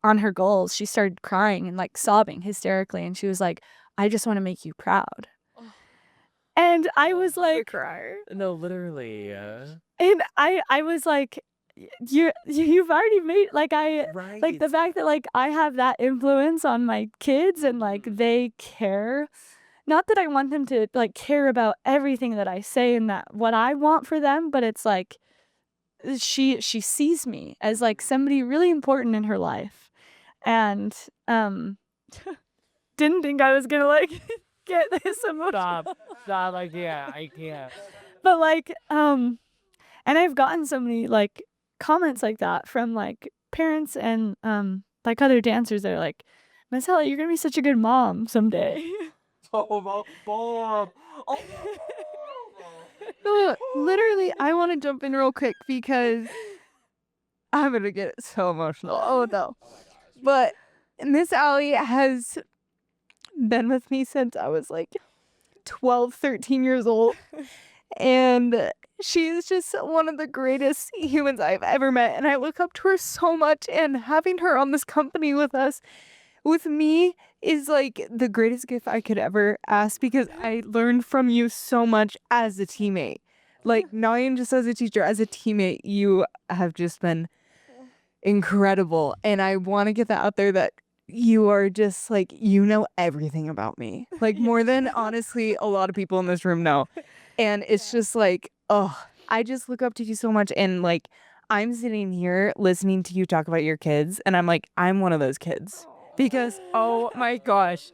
on her goals, she started crying and sobbing hysterically, and she was like, I just want to make you proud. And I was like, No, literally. And I was like, you've already made Right. the fact that I have that influence on my kids, and they care. Not that I want them to care about everything that I say and that what I want for them, but it's she sees me as somebody really important in her life, and didn't think I was gonna get this emotional. Stop, I can't. But and I've gotten so many comments like that from parents and other dancers that are like, Marcella, you're gonna be such a good mom someday. Literally, I want to jump in real quick because I'm gonna get so emotional. Oh no. But Miss Allie has been with me since I was 12, 13 years old. And she's just one of the greatest humans I've ever met. And I look up to her so much. And having her on this company with me is the greatest gift I could ever ask, because I learned from you so much as a teammate. Not even just as a teacher, as a teammate, you have just been incredible. And I want to get that out there, that you are just you know everything about me, more than honestly a lot of people in this room know. And it's just I just look up to you so much. And I'm sitting here listening to you talk about your kids, and I'm one of those kids, because oh my gosh,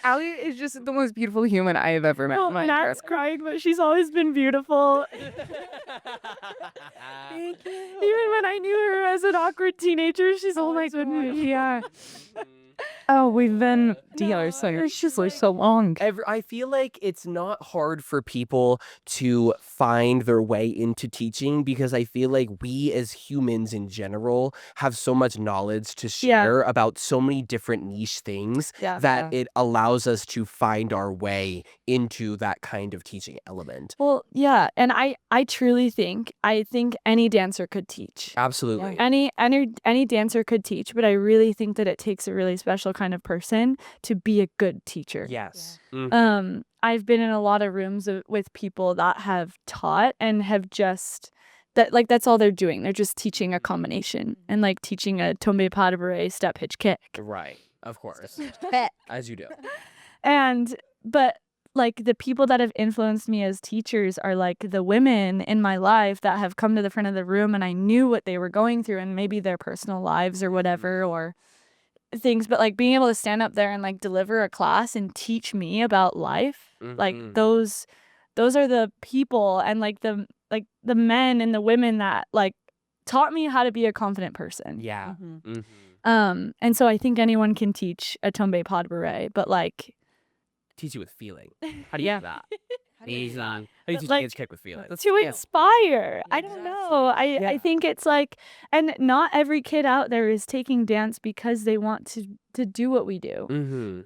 Allie is just the most beautiful human I have ever met. Nat's crying, but she's always been beautiful. Thank you. Even when I knew her as an awkward teenager, she's always been. Yeah. Oh, we've been together so long. I feel like it's not hard for people to find their way into teaching, because I feel like we as humans in general have so much knowledge to share about so many different niche things that it allows us to find our way into that kind of teaching element. Well, yeah, and I truly think any dancer could teach. Absolutely. Any dancer could teach, but I really think that it takes a really special kind of person to be a good teacher. Yes. I've been in a lot of rooms with people that have taught and have just that's all they're doing. They're just teaching a combination and teaching a tombe pas de bourrée step hitch kick. Right. Of course. Bet. As you do. But like the people that have influenced me as teachers are like the women in my life that have come to the front of the room and I knew what they were going through and maybe their personal lives or whatever or things, but like being able to stand up there and like deliver a class and teach me about life, like those are the people and like the men and the women that like taught me how to be a confident person. Yeah. And so I think anyone can teach a tombe pas de bourrée, but like teach you with feeling. How do you do that? How do you teach like, kids kick with feeling? To inspire. I don't know. I think it's like, and not every kid out there is taking dance because they want to do what we do.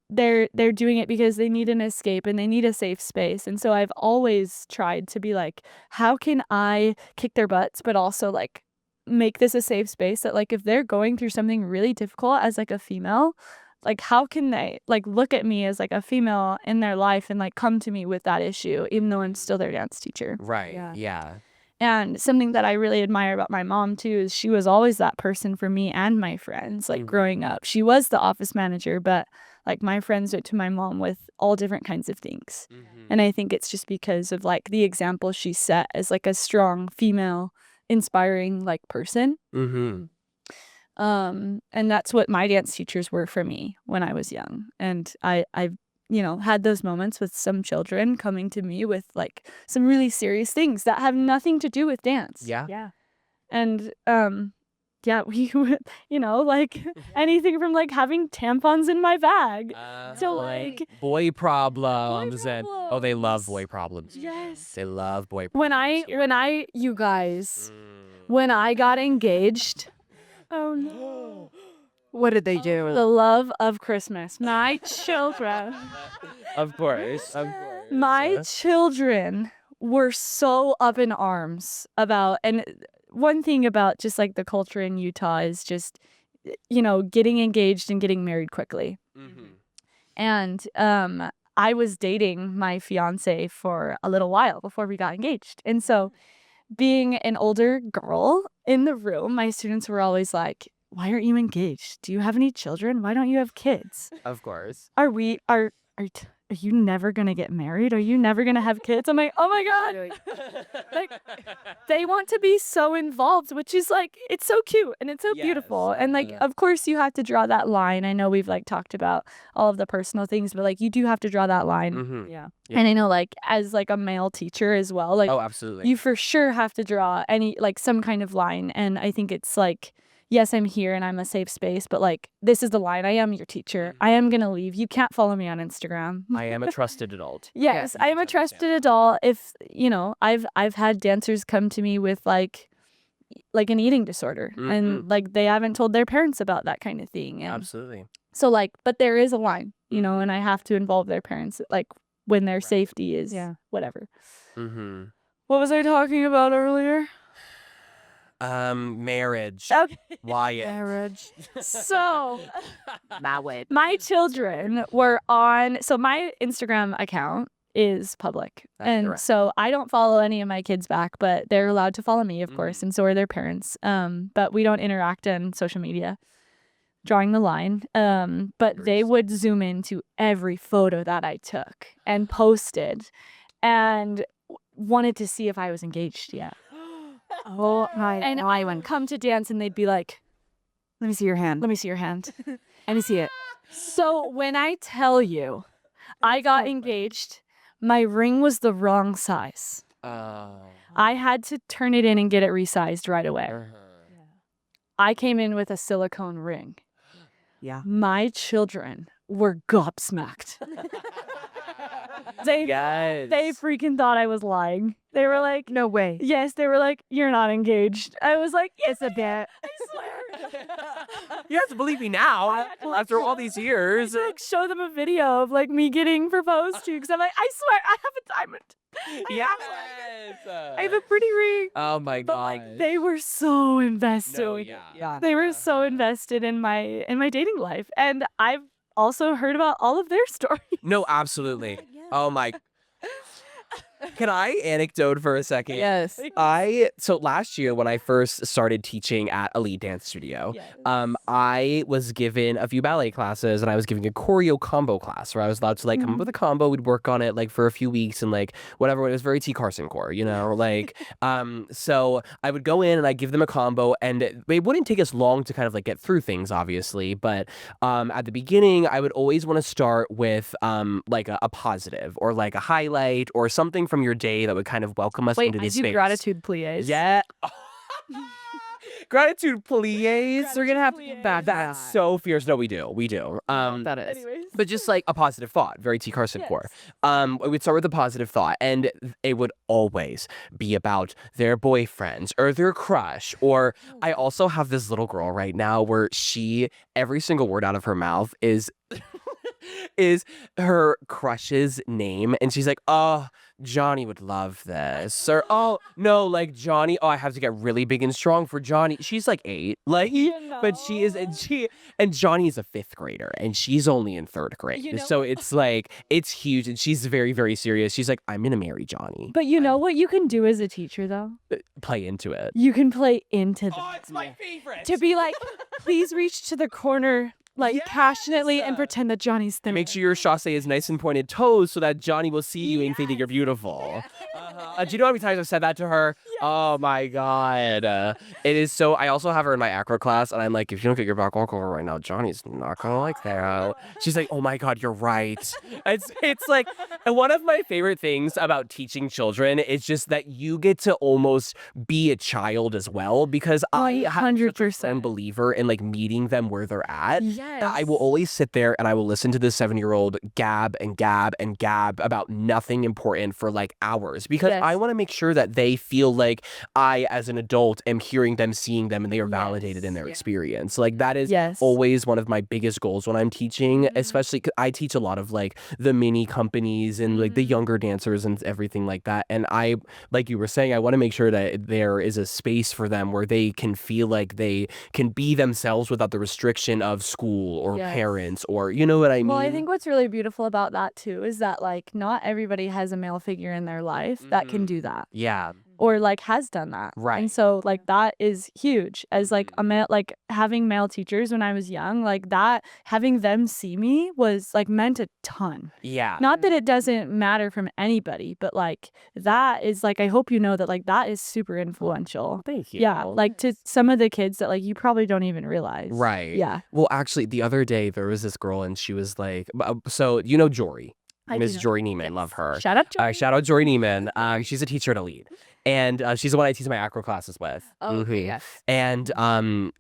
They're doing it because they need an escape and they need a safe space. And so I've always tried to be like, how can I kick their butts, but also like make this a safe space that like if they're going through something really difficult as like a female, like how can they like look at me as like a female in their life and like come to me with that issue even though I'm still their dance teacher. Right. Yeah. And something that I really admire about my mom too is she was always that person for me and my friends like growing up. She was the office manager, but like my friends went to my mom with all different kinds of things. And I think it's just because of like the example she set as like a strong female inspiring like person. And that's what my dance teachers were for me when I was young. And I had those moments with some children coming to me with like some really serious things that have nothing to do with dance. Yeah. And we would, like anything from like having tampons in my bag to like boy problems and they love boy problems. Yes. They love boy problems. When I got engaged. Oh no. What did they do? The love of Christmas. My children. Of course. My children were so up in arms about, and one thing about just like the culture in Utah is just, getting engaged and getting married quickly. And I was dating my fiance for a little while before we got engaged. And so being an older girl in the room, my students were always like, why aren't you engaged? Do you have any children? Why don't you have kids? Of course. Are you never going to get married? Are you never going to have kids? I'm like, oh my God. Like, they want to be so involved, which is like, it's so cute and it's so beautiful. And like, of course you have to draw that line. I know we've like talked about all of the personal things, but like you do have to draw that line. And I know like as like a male teacher as well, like, oh, absolutely. You for sure have to draw like some kind of line. And I think it's like, yes, I'm here and I'm a safe space, but like, this is the line. I am your teacher. I am going to leave. You can't follow me on Instagram. I am a trusted adult. Yes, I am a trusted adult. If, I've had dancers come to me with like an eating disorder and like they haven't told their parents about that kind of thing. And absolutely. so like, but there is a line, and I have to involve their parents like when their safety is whatever. What was I talking about earlier? Marriage. Okay. Wyatt. Marriage. So, my children were on. So my Instagram account is public, and so I don't follow any of my kids back, but they're allowed to follow me, of course, and so are their parents. But we don't interact on social media. Drawing the line. But they would zoom into every photo that I took and posted, and wanted to see if I was engaged yet. Oh, and I would come to dance and they'd be like, let me see your hand. let me see your hand. Let me see it. So when I tell you I got engaged, my ring was the wrong size. I had to turn it in and get it resized right away. I came in with a silicone ring. Yeah. My children were gobsmacked. They freaking thought I was lying. They were like, no way. Yes, they were like, you're not engaged. I was like, yes, a bit. I swear. You have to believe me now after all these years. I like show them a video of like me getting proposed to because I'm like, I swear I have a diamond. Yes. I have a pretty ring. Oh my But god. like they were so invested. No, yeah. They were so invested in my dating life, and I've also heard about all of their stories. No, absolutely. Oh my. Can I anecdote for a second? Yes. So last year when I first started teaching at Allie Dance Studio, Yes. I was given a few ballet classes and I was giving a choreo combo class where I was allowed to like come up with a combo. We'd work on it like for a few weeks and like whatever. It was very T. Carson core, you know, like so I would go in and I'd give them a combo and it wouldn't take us long to kind of like get through things, obviously. But at the beginning, I would always want to start with like a positive or like a highlight or something from your day that would kind of welcome us into this I do space. gratitude plies. Yeah. Gratitude, please. We're gonna have to get back. That's so fierce. No, we do. That is. Anyways. But just like a positive thought, very T. Carson core. We'd start with a positive thought, and it would always be about their boyfriends or their crush. Or I also have this little girl right now where every single word out of her mouth is her crush's name, and she's like, "Oh, Johnny would love this," or "Oh no, like Johnny. Oh, I have to get really big and strong for Johnny." She's like 8, like, but she is, and Johnny is a 5th grader, and she's only in 3rd grade, so it's like it's huge, and she's very, very serious. She's like, "I'm gonna marry Johnny." But you know what you can do as a teacher, though? Play into it. You can play into that. Oh, it's my favorite. To be like, please reach to the corner, like passionately, and pretend that Johnny's there. Make sure your chasse is nice and pointed toes so that Johnny will see you and think that you're beautiful. Do you know how many times I've said that to her? Oh my God. It is so. I also have her in my acro class, and I'm like, if you don't get your back walk over right now, Johnny's not going to like that. She's like, oh my God, you're right. It's like, and one of my favorite things about teaching children is just that you get to almost be a child as well, because I have such a 100%. firm believer in like meeting them where they're at. Yes. I will always sit there and I will listen to this 7-year-old gab and gab and gab about nothing important for like hours, because I want to make sure that they feel like I, as an adult, am hearing them, seeing them, and they are validated in their experience. Like that is always one of my biggest goals when I'm teaching, especially 'cause I teach a lot of like the mini companies and like the younger dancers and everything like that. And I, like you were saying, I want to make sure that there is a space for them where they can feel like they can be themselves without the restriction of school or parents, or you know what I mean? Well, I think what's really beautiful about that too is that like not everybody has a male figure in their life that can do that. Yeah. Or like has done that. Right. And so like that is huge as like a male, like having male teachers when I was young, like that, having them see me was like meant a ton. Yeah. Not that it doesn't matter from anybody, but like that is like, I hope you know that like that is super influential. Thank you. Yeah. Like to some of the kids that like you probably don't even realize. Right. Yeah. Well, actually, the other day there was this girl and she was like, so you know Jory. Miss Jory Neiman, love her. Shout out Jory. Shout out Jory Neiman. She's a teacher at Elite. And she's the one I teach my acro classes with. Oh, yes. And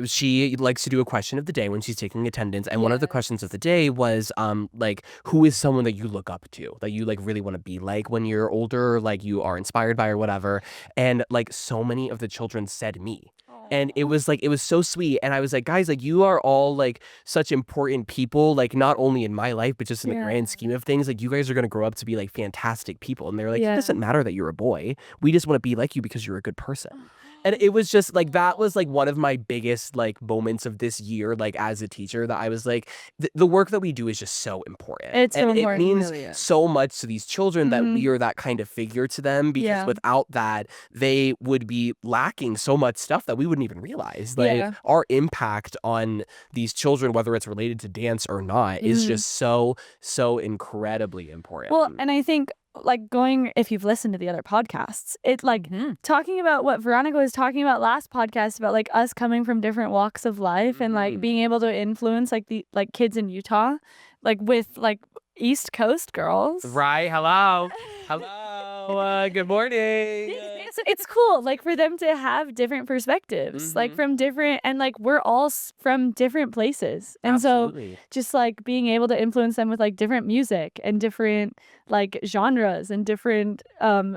she likes to do a question of the day when she's taking attendance. And one of the questions of the day was like, who is someone that you look up to, that you like really want to be like when you're older, like you are inspired by or whatever. And like so many of the children said me. And it was like, it was so sweet. And I was like, guys, like you are all like such important people, like not only in my life, but just in the grand scheme of things. Like you guys are going to grow up to be like fantastic people. And they're like, it doesn't matter that you're a boy. We just want to be like you because you're a good person. And it was just like, that was like one of my biggest like moments of this year, like as a teacher, that I was like, the work that we do is just so important. It's so important. It means so much to these children that we are that kind of figure to them, because without that, they would be lacking so much stuff that we wouldn't even realize. Like our impact on these children, whether it's related to dance or not, is just so incredibly important. Well, and I think like going, if you've listened to the other podcasts, it like talking about what Veronica was talking about last podcast about like us coming from different walks of life and like being able to influence like the like kids in Utah, like with like East Coast girls. Right. Hello. Good morning. It's cool, like for them to have different perspectives, like from different, and like we're all from different places, and so just like being able to influence them with like different music and different like genres and different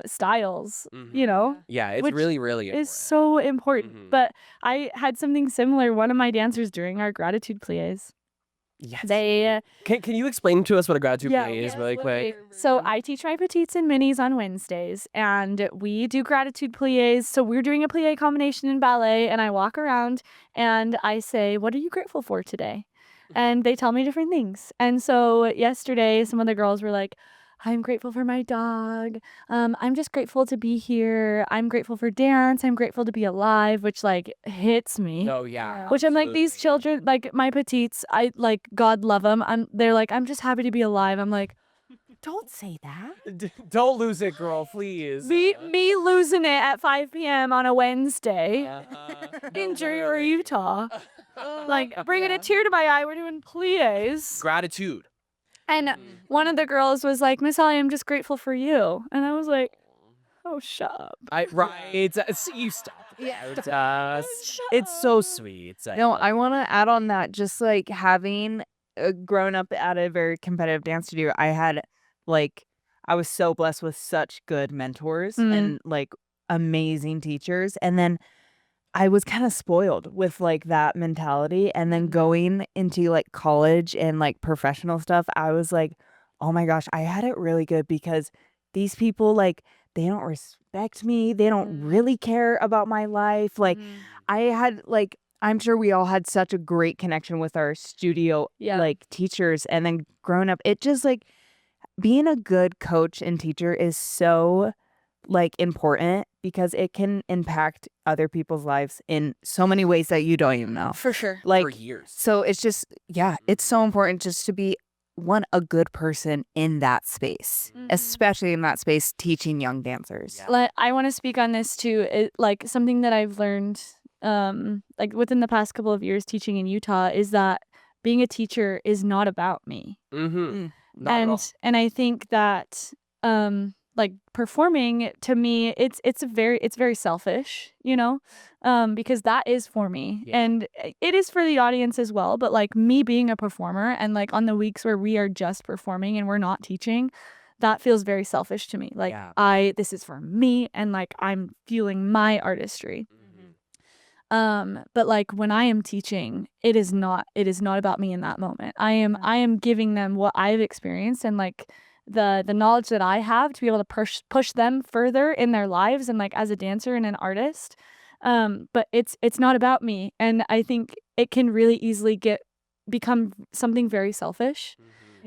styles, you know. Yeah, it's really important. Is so important. But I had something similar. One of my dancers during our gratitude plies. Yes. They can you explain to us what a gratitude play is really quick? So I teach my petites and minis on Wednesdays, and we do gratitude plies. So we're doing a plie combination in ballet, and I walk around and I say, "What are you grateful for today?" And they tell me different things. And so yesterday, some of the girls were like, I'm grateful for my dog. I'm just grateful to be here. I'm grateful for dance. I'm grateful to be alive, which like hits me. Oh yeah. Which I'm like, these children, like my petites, I like, God love them. They're like, I'm just happy to be alive. I'm like, don't say that. Don't lose it, girl, please. Me losing it at 5 p.m. on a Wednesday in Drury or Utah. Like bringing a tear to my eye. We're doing plies. Gratitude. And one of the girls was like, Miss Allie, I'm just grateful for you. And I was like, oh, shut up. You stop. Yeah. It's so sweet. No, I want to add on that. Just like having grown up at a very competitive dance studio, I was so blessed with such good mentors and like amazing teachers. And then I was kind of spoiled with like that mentality. And then going into like college and like professional stuff, I was like, oh my gosh, I had it really good because these people, like, they don't respect me. They don't really care about my life. Like, I had like, I'm sure we all had such a great connection with our studio like teachers. And then growing up, it just like being a good coach and teacher is so like important because it can impact other people's lives in so many ways that you don't even know. For sure. Like for years. So it's just, it's so important just to be a good person in that space, especially in that space teaching young dancers. I want to speak on this too. Like something that I've learned like within the past couple of years teaching in Utah is that being a teacher is not about me. Not at all. And I think that like performing to me it's very selfish, you know, because that is for me and it is for the audience as well, but like me being a performer and like on the weeks where we are just performing and we're not teaching, that feels very selfish to me. Like this is for me and like I'm fueling my artistry. But like when I am teaching, it is not about me in that moment. I am giving them what I've experienced and like the knowledge that I have to be able to push them further in their lives and like as a dancer and an artist. But it's not about me. And I think it can really easily become something very selfish.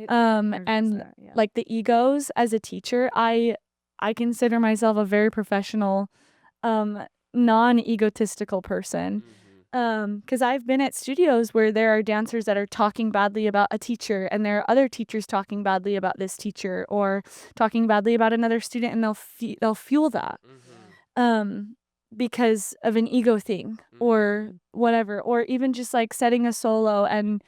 And like the egos as a teacher, I consider myself a very professional, non-egotistical person. Because I've been at studios where there are dancers that are talking badly about a teacher and there are other teachers talking badly about this teacher or talking badly about another student and they'll fuel that because of an ego thing or whatever, or even just like setting a solo and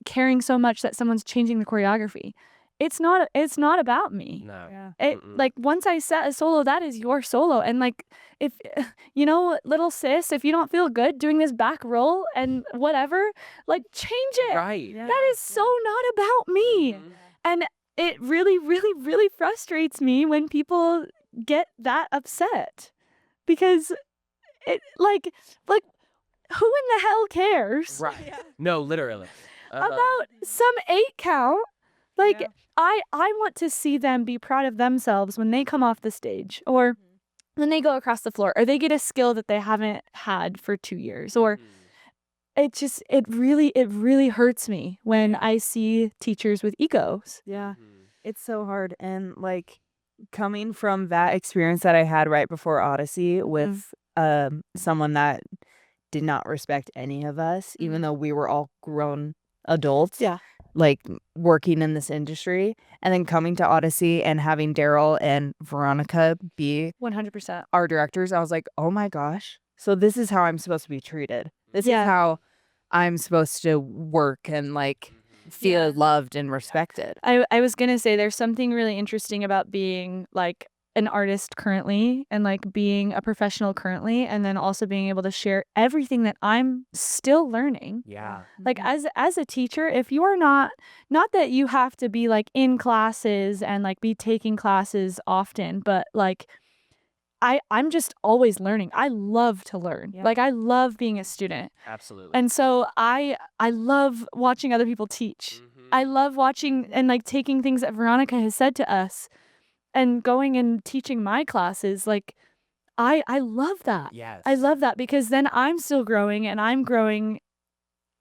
caring so much that someone's changing the choreography. It's not about me. No. Like once I set a solo, that is your solo. And like, if, you know, little sis, if you don't feel good doing this back roll and whatever, like change it. Right. That is so not about me. And it really, really, really frustrates me when people get that upset because it like who in the hell cares? Right. No, literally. About some 8 count. Like, I want to see them be proud of themselves when they come off the stage or when they go across the floor or they get a skill that they haven't had for 2 years. Or it really hurts me when I see teachers with egos. Yeah. It's so hard. And like coming from that experience that I had right before Odyssey with someone that did not respect any of us, even though we were all grown adults. Yeah. Like working in this industry, and then coming to Odyssey and having Daryl and Veronica be 100% our directors, I was like, oh my gosh, so this is how I'm supposed to be treated. This is how I'm supposed to work and like feel loved and respected. I was gonna say there's something really interesting about being like an artist currently and like being a professional currently and then also being able to share everything that I'm still learning. Yeah. Like as a teacher, if you are not that you have to be like in classes and like be taking classes often, but like I'm just always learning. I love to learn. Like I love being a student. Absolutely. And so I love watching other people teach. I love watching and like taking things that Veronica has said to us and going and teaching my classes. Like I love that. Yes. I love that because then I'm still growing and I'm growing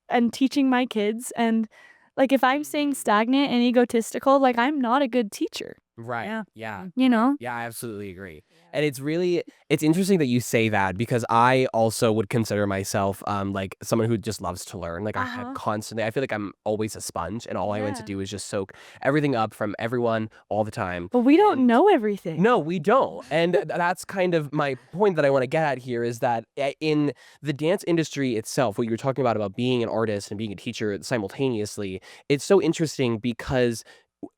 and teaching my kids. And like if I'm staying stagnant and egotistical, like I'm not a good teacher. Right. Yeah. You know? Yeah, I absolutely agree. And it's interesting that you say that because I also would consider myself like someone who just loves to learn. Like I have constantly, I feel like I'm always a sponge and all I want to do is just soak everything up from everyone all the time. But we don't know everything. No, we don't. And that's kind of my point that I want to get at here is that in the dance industry itself, what you're talking about being an artist and being a teacher simultaneously, it's so interesting because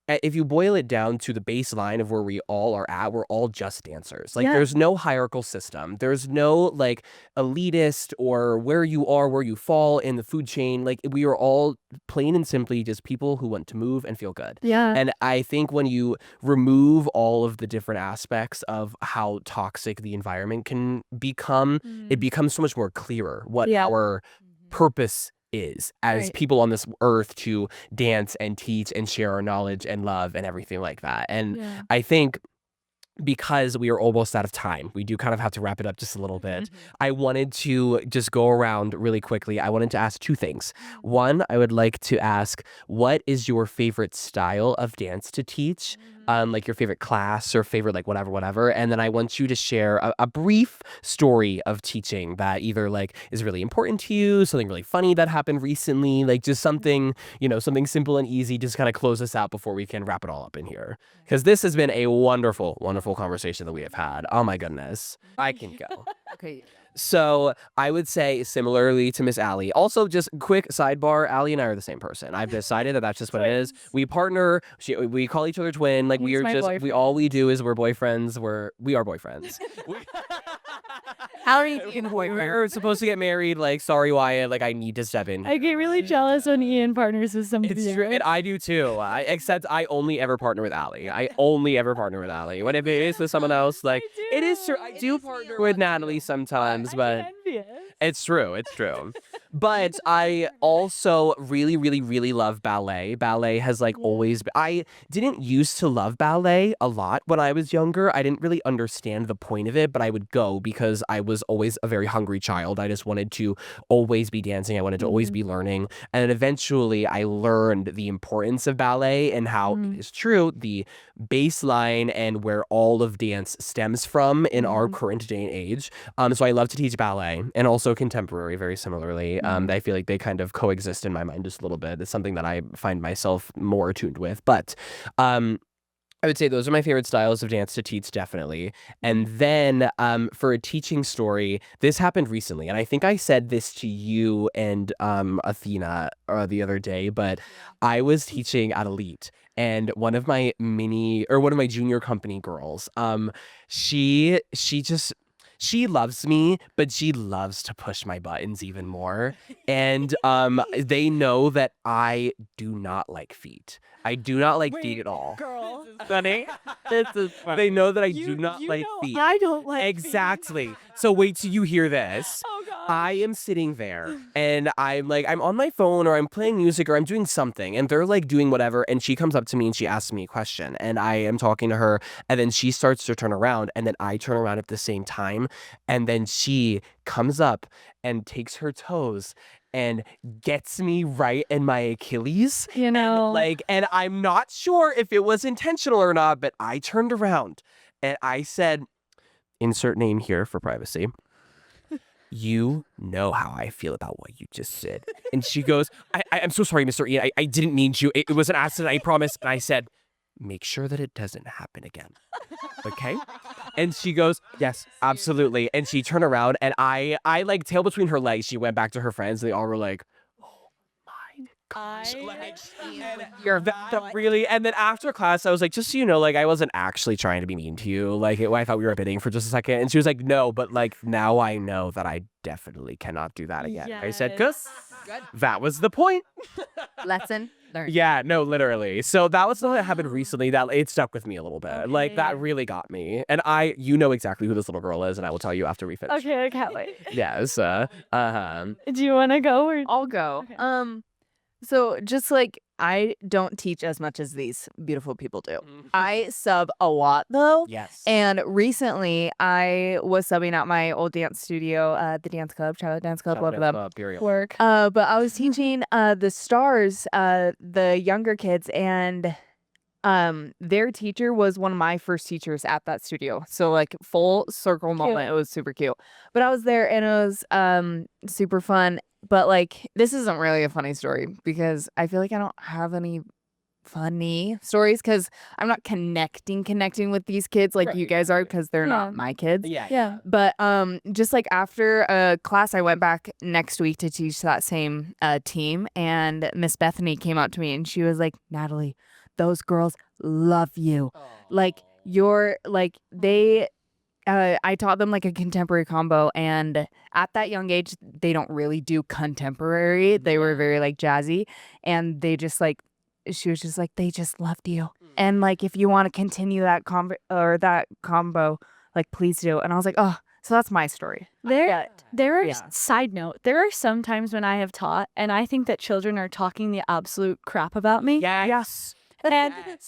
if you boil it down to the baseline of where we all are at, we're all just dancers. Like there's no hierarchical system. There's no like elitist or where you are, where you fall in the food chain. Like we are all plain and simply just people who want to move and feel good. Yeah. And I think when you remove all of the different aspects of how toxic the environment can become, it becomes so much more clearer what our purpose is as people on this earth to dance and teach and share our knowledge and love and everything like that. And I think because we are almost out of time, we do kind of have to wrap it up just a little bit. I wanted to just go around really quickly. I wanted to ask two things. One, I would like to ask, what is your favorite style of dance to teach? Like your favorite class or favorite like whatever. And then I want you to share a brief story of teaching that either like is really important to you, something really funny that happened recently, like just something, something simple and easy, just kind of close us out before we can wrap it all up in here. Because this has been a wonderful, wonderful conversation that we have had. Oh my goodness. I can go. Okay. So I would say similarly to Miss Allie. Also, just quick sidebar, Allie and I are the same person. I've decided that that's just what it is. We partner. We call each other twin. Like we are just boyfriend. All we do is we're boyfriends. We are boyfriends. How are you being boyfriend? We're supposed to get married. Like sorry, Wyatt. Like I need to step in. I get really jealous when Ian partners with somebody. It's true, and I do too. Except I only ever partner with Allie. I only ever partner with Allie. When it is with someone else, like it is true. I do partner with Natalie sometimes. But it's true. It's true. But I also really, really, really love ballet. Ballet has like always been, I didn't used to love ballet a lot when I was younger. I didn't really understand the point of it, but I would go because I was always a very hungry child. I just wanted to always be dancing. I wanted to always be learning. And then eventually I learned the importance of ballet and how it is true, the baseline and where all of dance stems from in our current day and age. So I love to teach ballet and also contemporary very similarly. I feel like they kind of coexist in my mind just a little bit. It's something that I find myself more attuned with. But I would say those are my favorite styles of dance to teach, definitely. And then for a teaching story, this happened recently. And I think I said this to you and Athena the other day, but I was teaching at Elite. And one of my junior company girls, she loves me, but she loves to push my buttons even more. And they know that I do not like feet. I do not like feet at all. Girl. Funny. This is funny. They know that I do not like feet. I don't like Exactly. So wait till you hear this. Oh god. I am sitting there and I'm on my phone or I'm playing music or I'm doing something and they're like doing whatever and she comes up to me and she asks me a question and I am talking to her and then she starts to turn around and then I turn around at the same time and then she comes up and takes her toes and gets me right in my Achilles. You know. And I'm not sure if it was intentional or not, but I turned around and I said, insert name here for privacy. You know how I feel about what you just said. And she goes, I'm so sorry, Mr. Ian. I didn't mean to. It was an accident, I promise. And I said, make sure that it doesn't happen again. Okay? And she goes, yes, absolutely. And she turned around and I like tail between her legs. She went back to her friends. And they all were like, oh my gosh. You're that really. And then after class, I was like, just so you know, like I wasn't actually trying to be mean to you. Like I thought we were bidding for just a second. And she was like, no, but like now I know that I definitely cannot do that again. I said, good. That was the point. Lesson learned. Yeah, no, literally. So that was something that happened recently that it stuck with me a little bit. Okay. Like that really got me. And you know exactly who this little girl is, and I will tell you after we finish. Okay, I can't wait. Yes. Do you want to go or? I'll go. Okay. So just like I don't teach as much as these beautiful people do. I sub a lot though. Yes. And recently I was subbing at my old dance studio, the dance club, Charlotte Dance Club, love them. Work. But I was teaching the stars, the younger kids, and their teacher was one of my first teachers at that studio. So like full circle moment. It was super cute. But I was there and it was super fun. But like this isn't really a funny story because I feel like I don't have any funny stories because I'm not connecting with these kids like you guys are because they're not my kids. Yeah. But just like after a class, I went back next week to teach that same team, and Miss Bethany came up to me and she was like, Natalie, those girls love you. Like you're like they. I taught them like a contemporary combo, and at that young age, they don't really do contemporary. They were very like jazzy, and they just like. She was just like, they just loved you. And like, if you want to continue that combo, like, please do. And I was like, oh, so that's my story. Side note, there are some times when I have taught and I think that children are talking the absolute crap about me. Yes.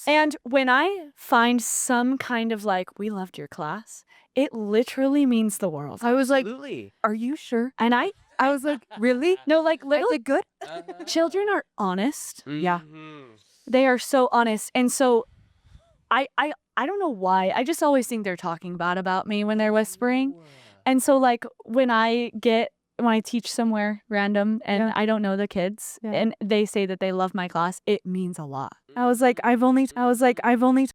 And when I find some kind of like, we loved your class, it literally means the world. I was like, Absolutely. are you sure? And I was like, really? No, like little Is it good? children are honest. Yeah. They are so honest. And so I don't know why. I just always think they're talking bad about me when they're whispering. And so like when I teach somewhere random and I don't know the kids and they say that they love my class, it means a lot. I was like, I've only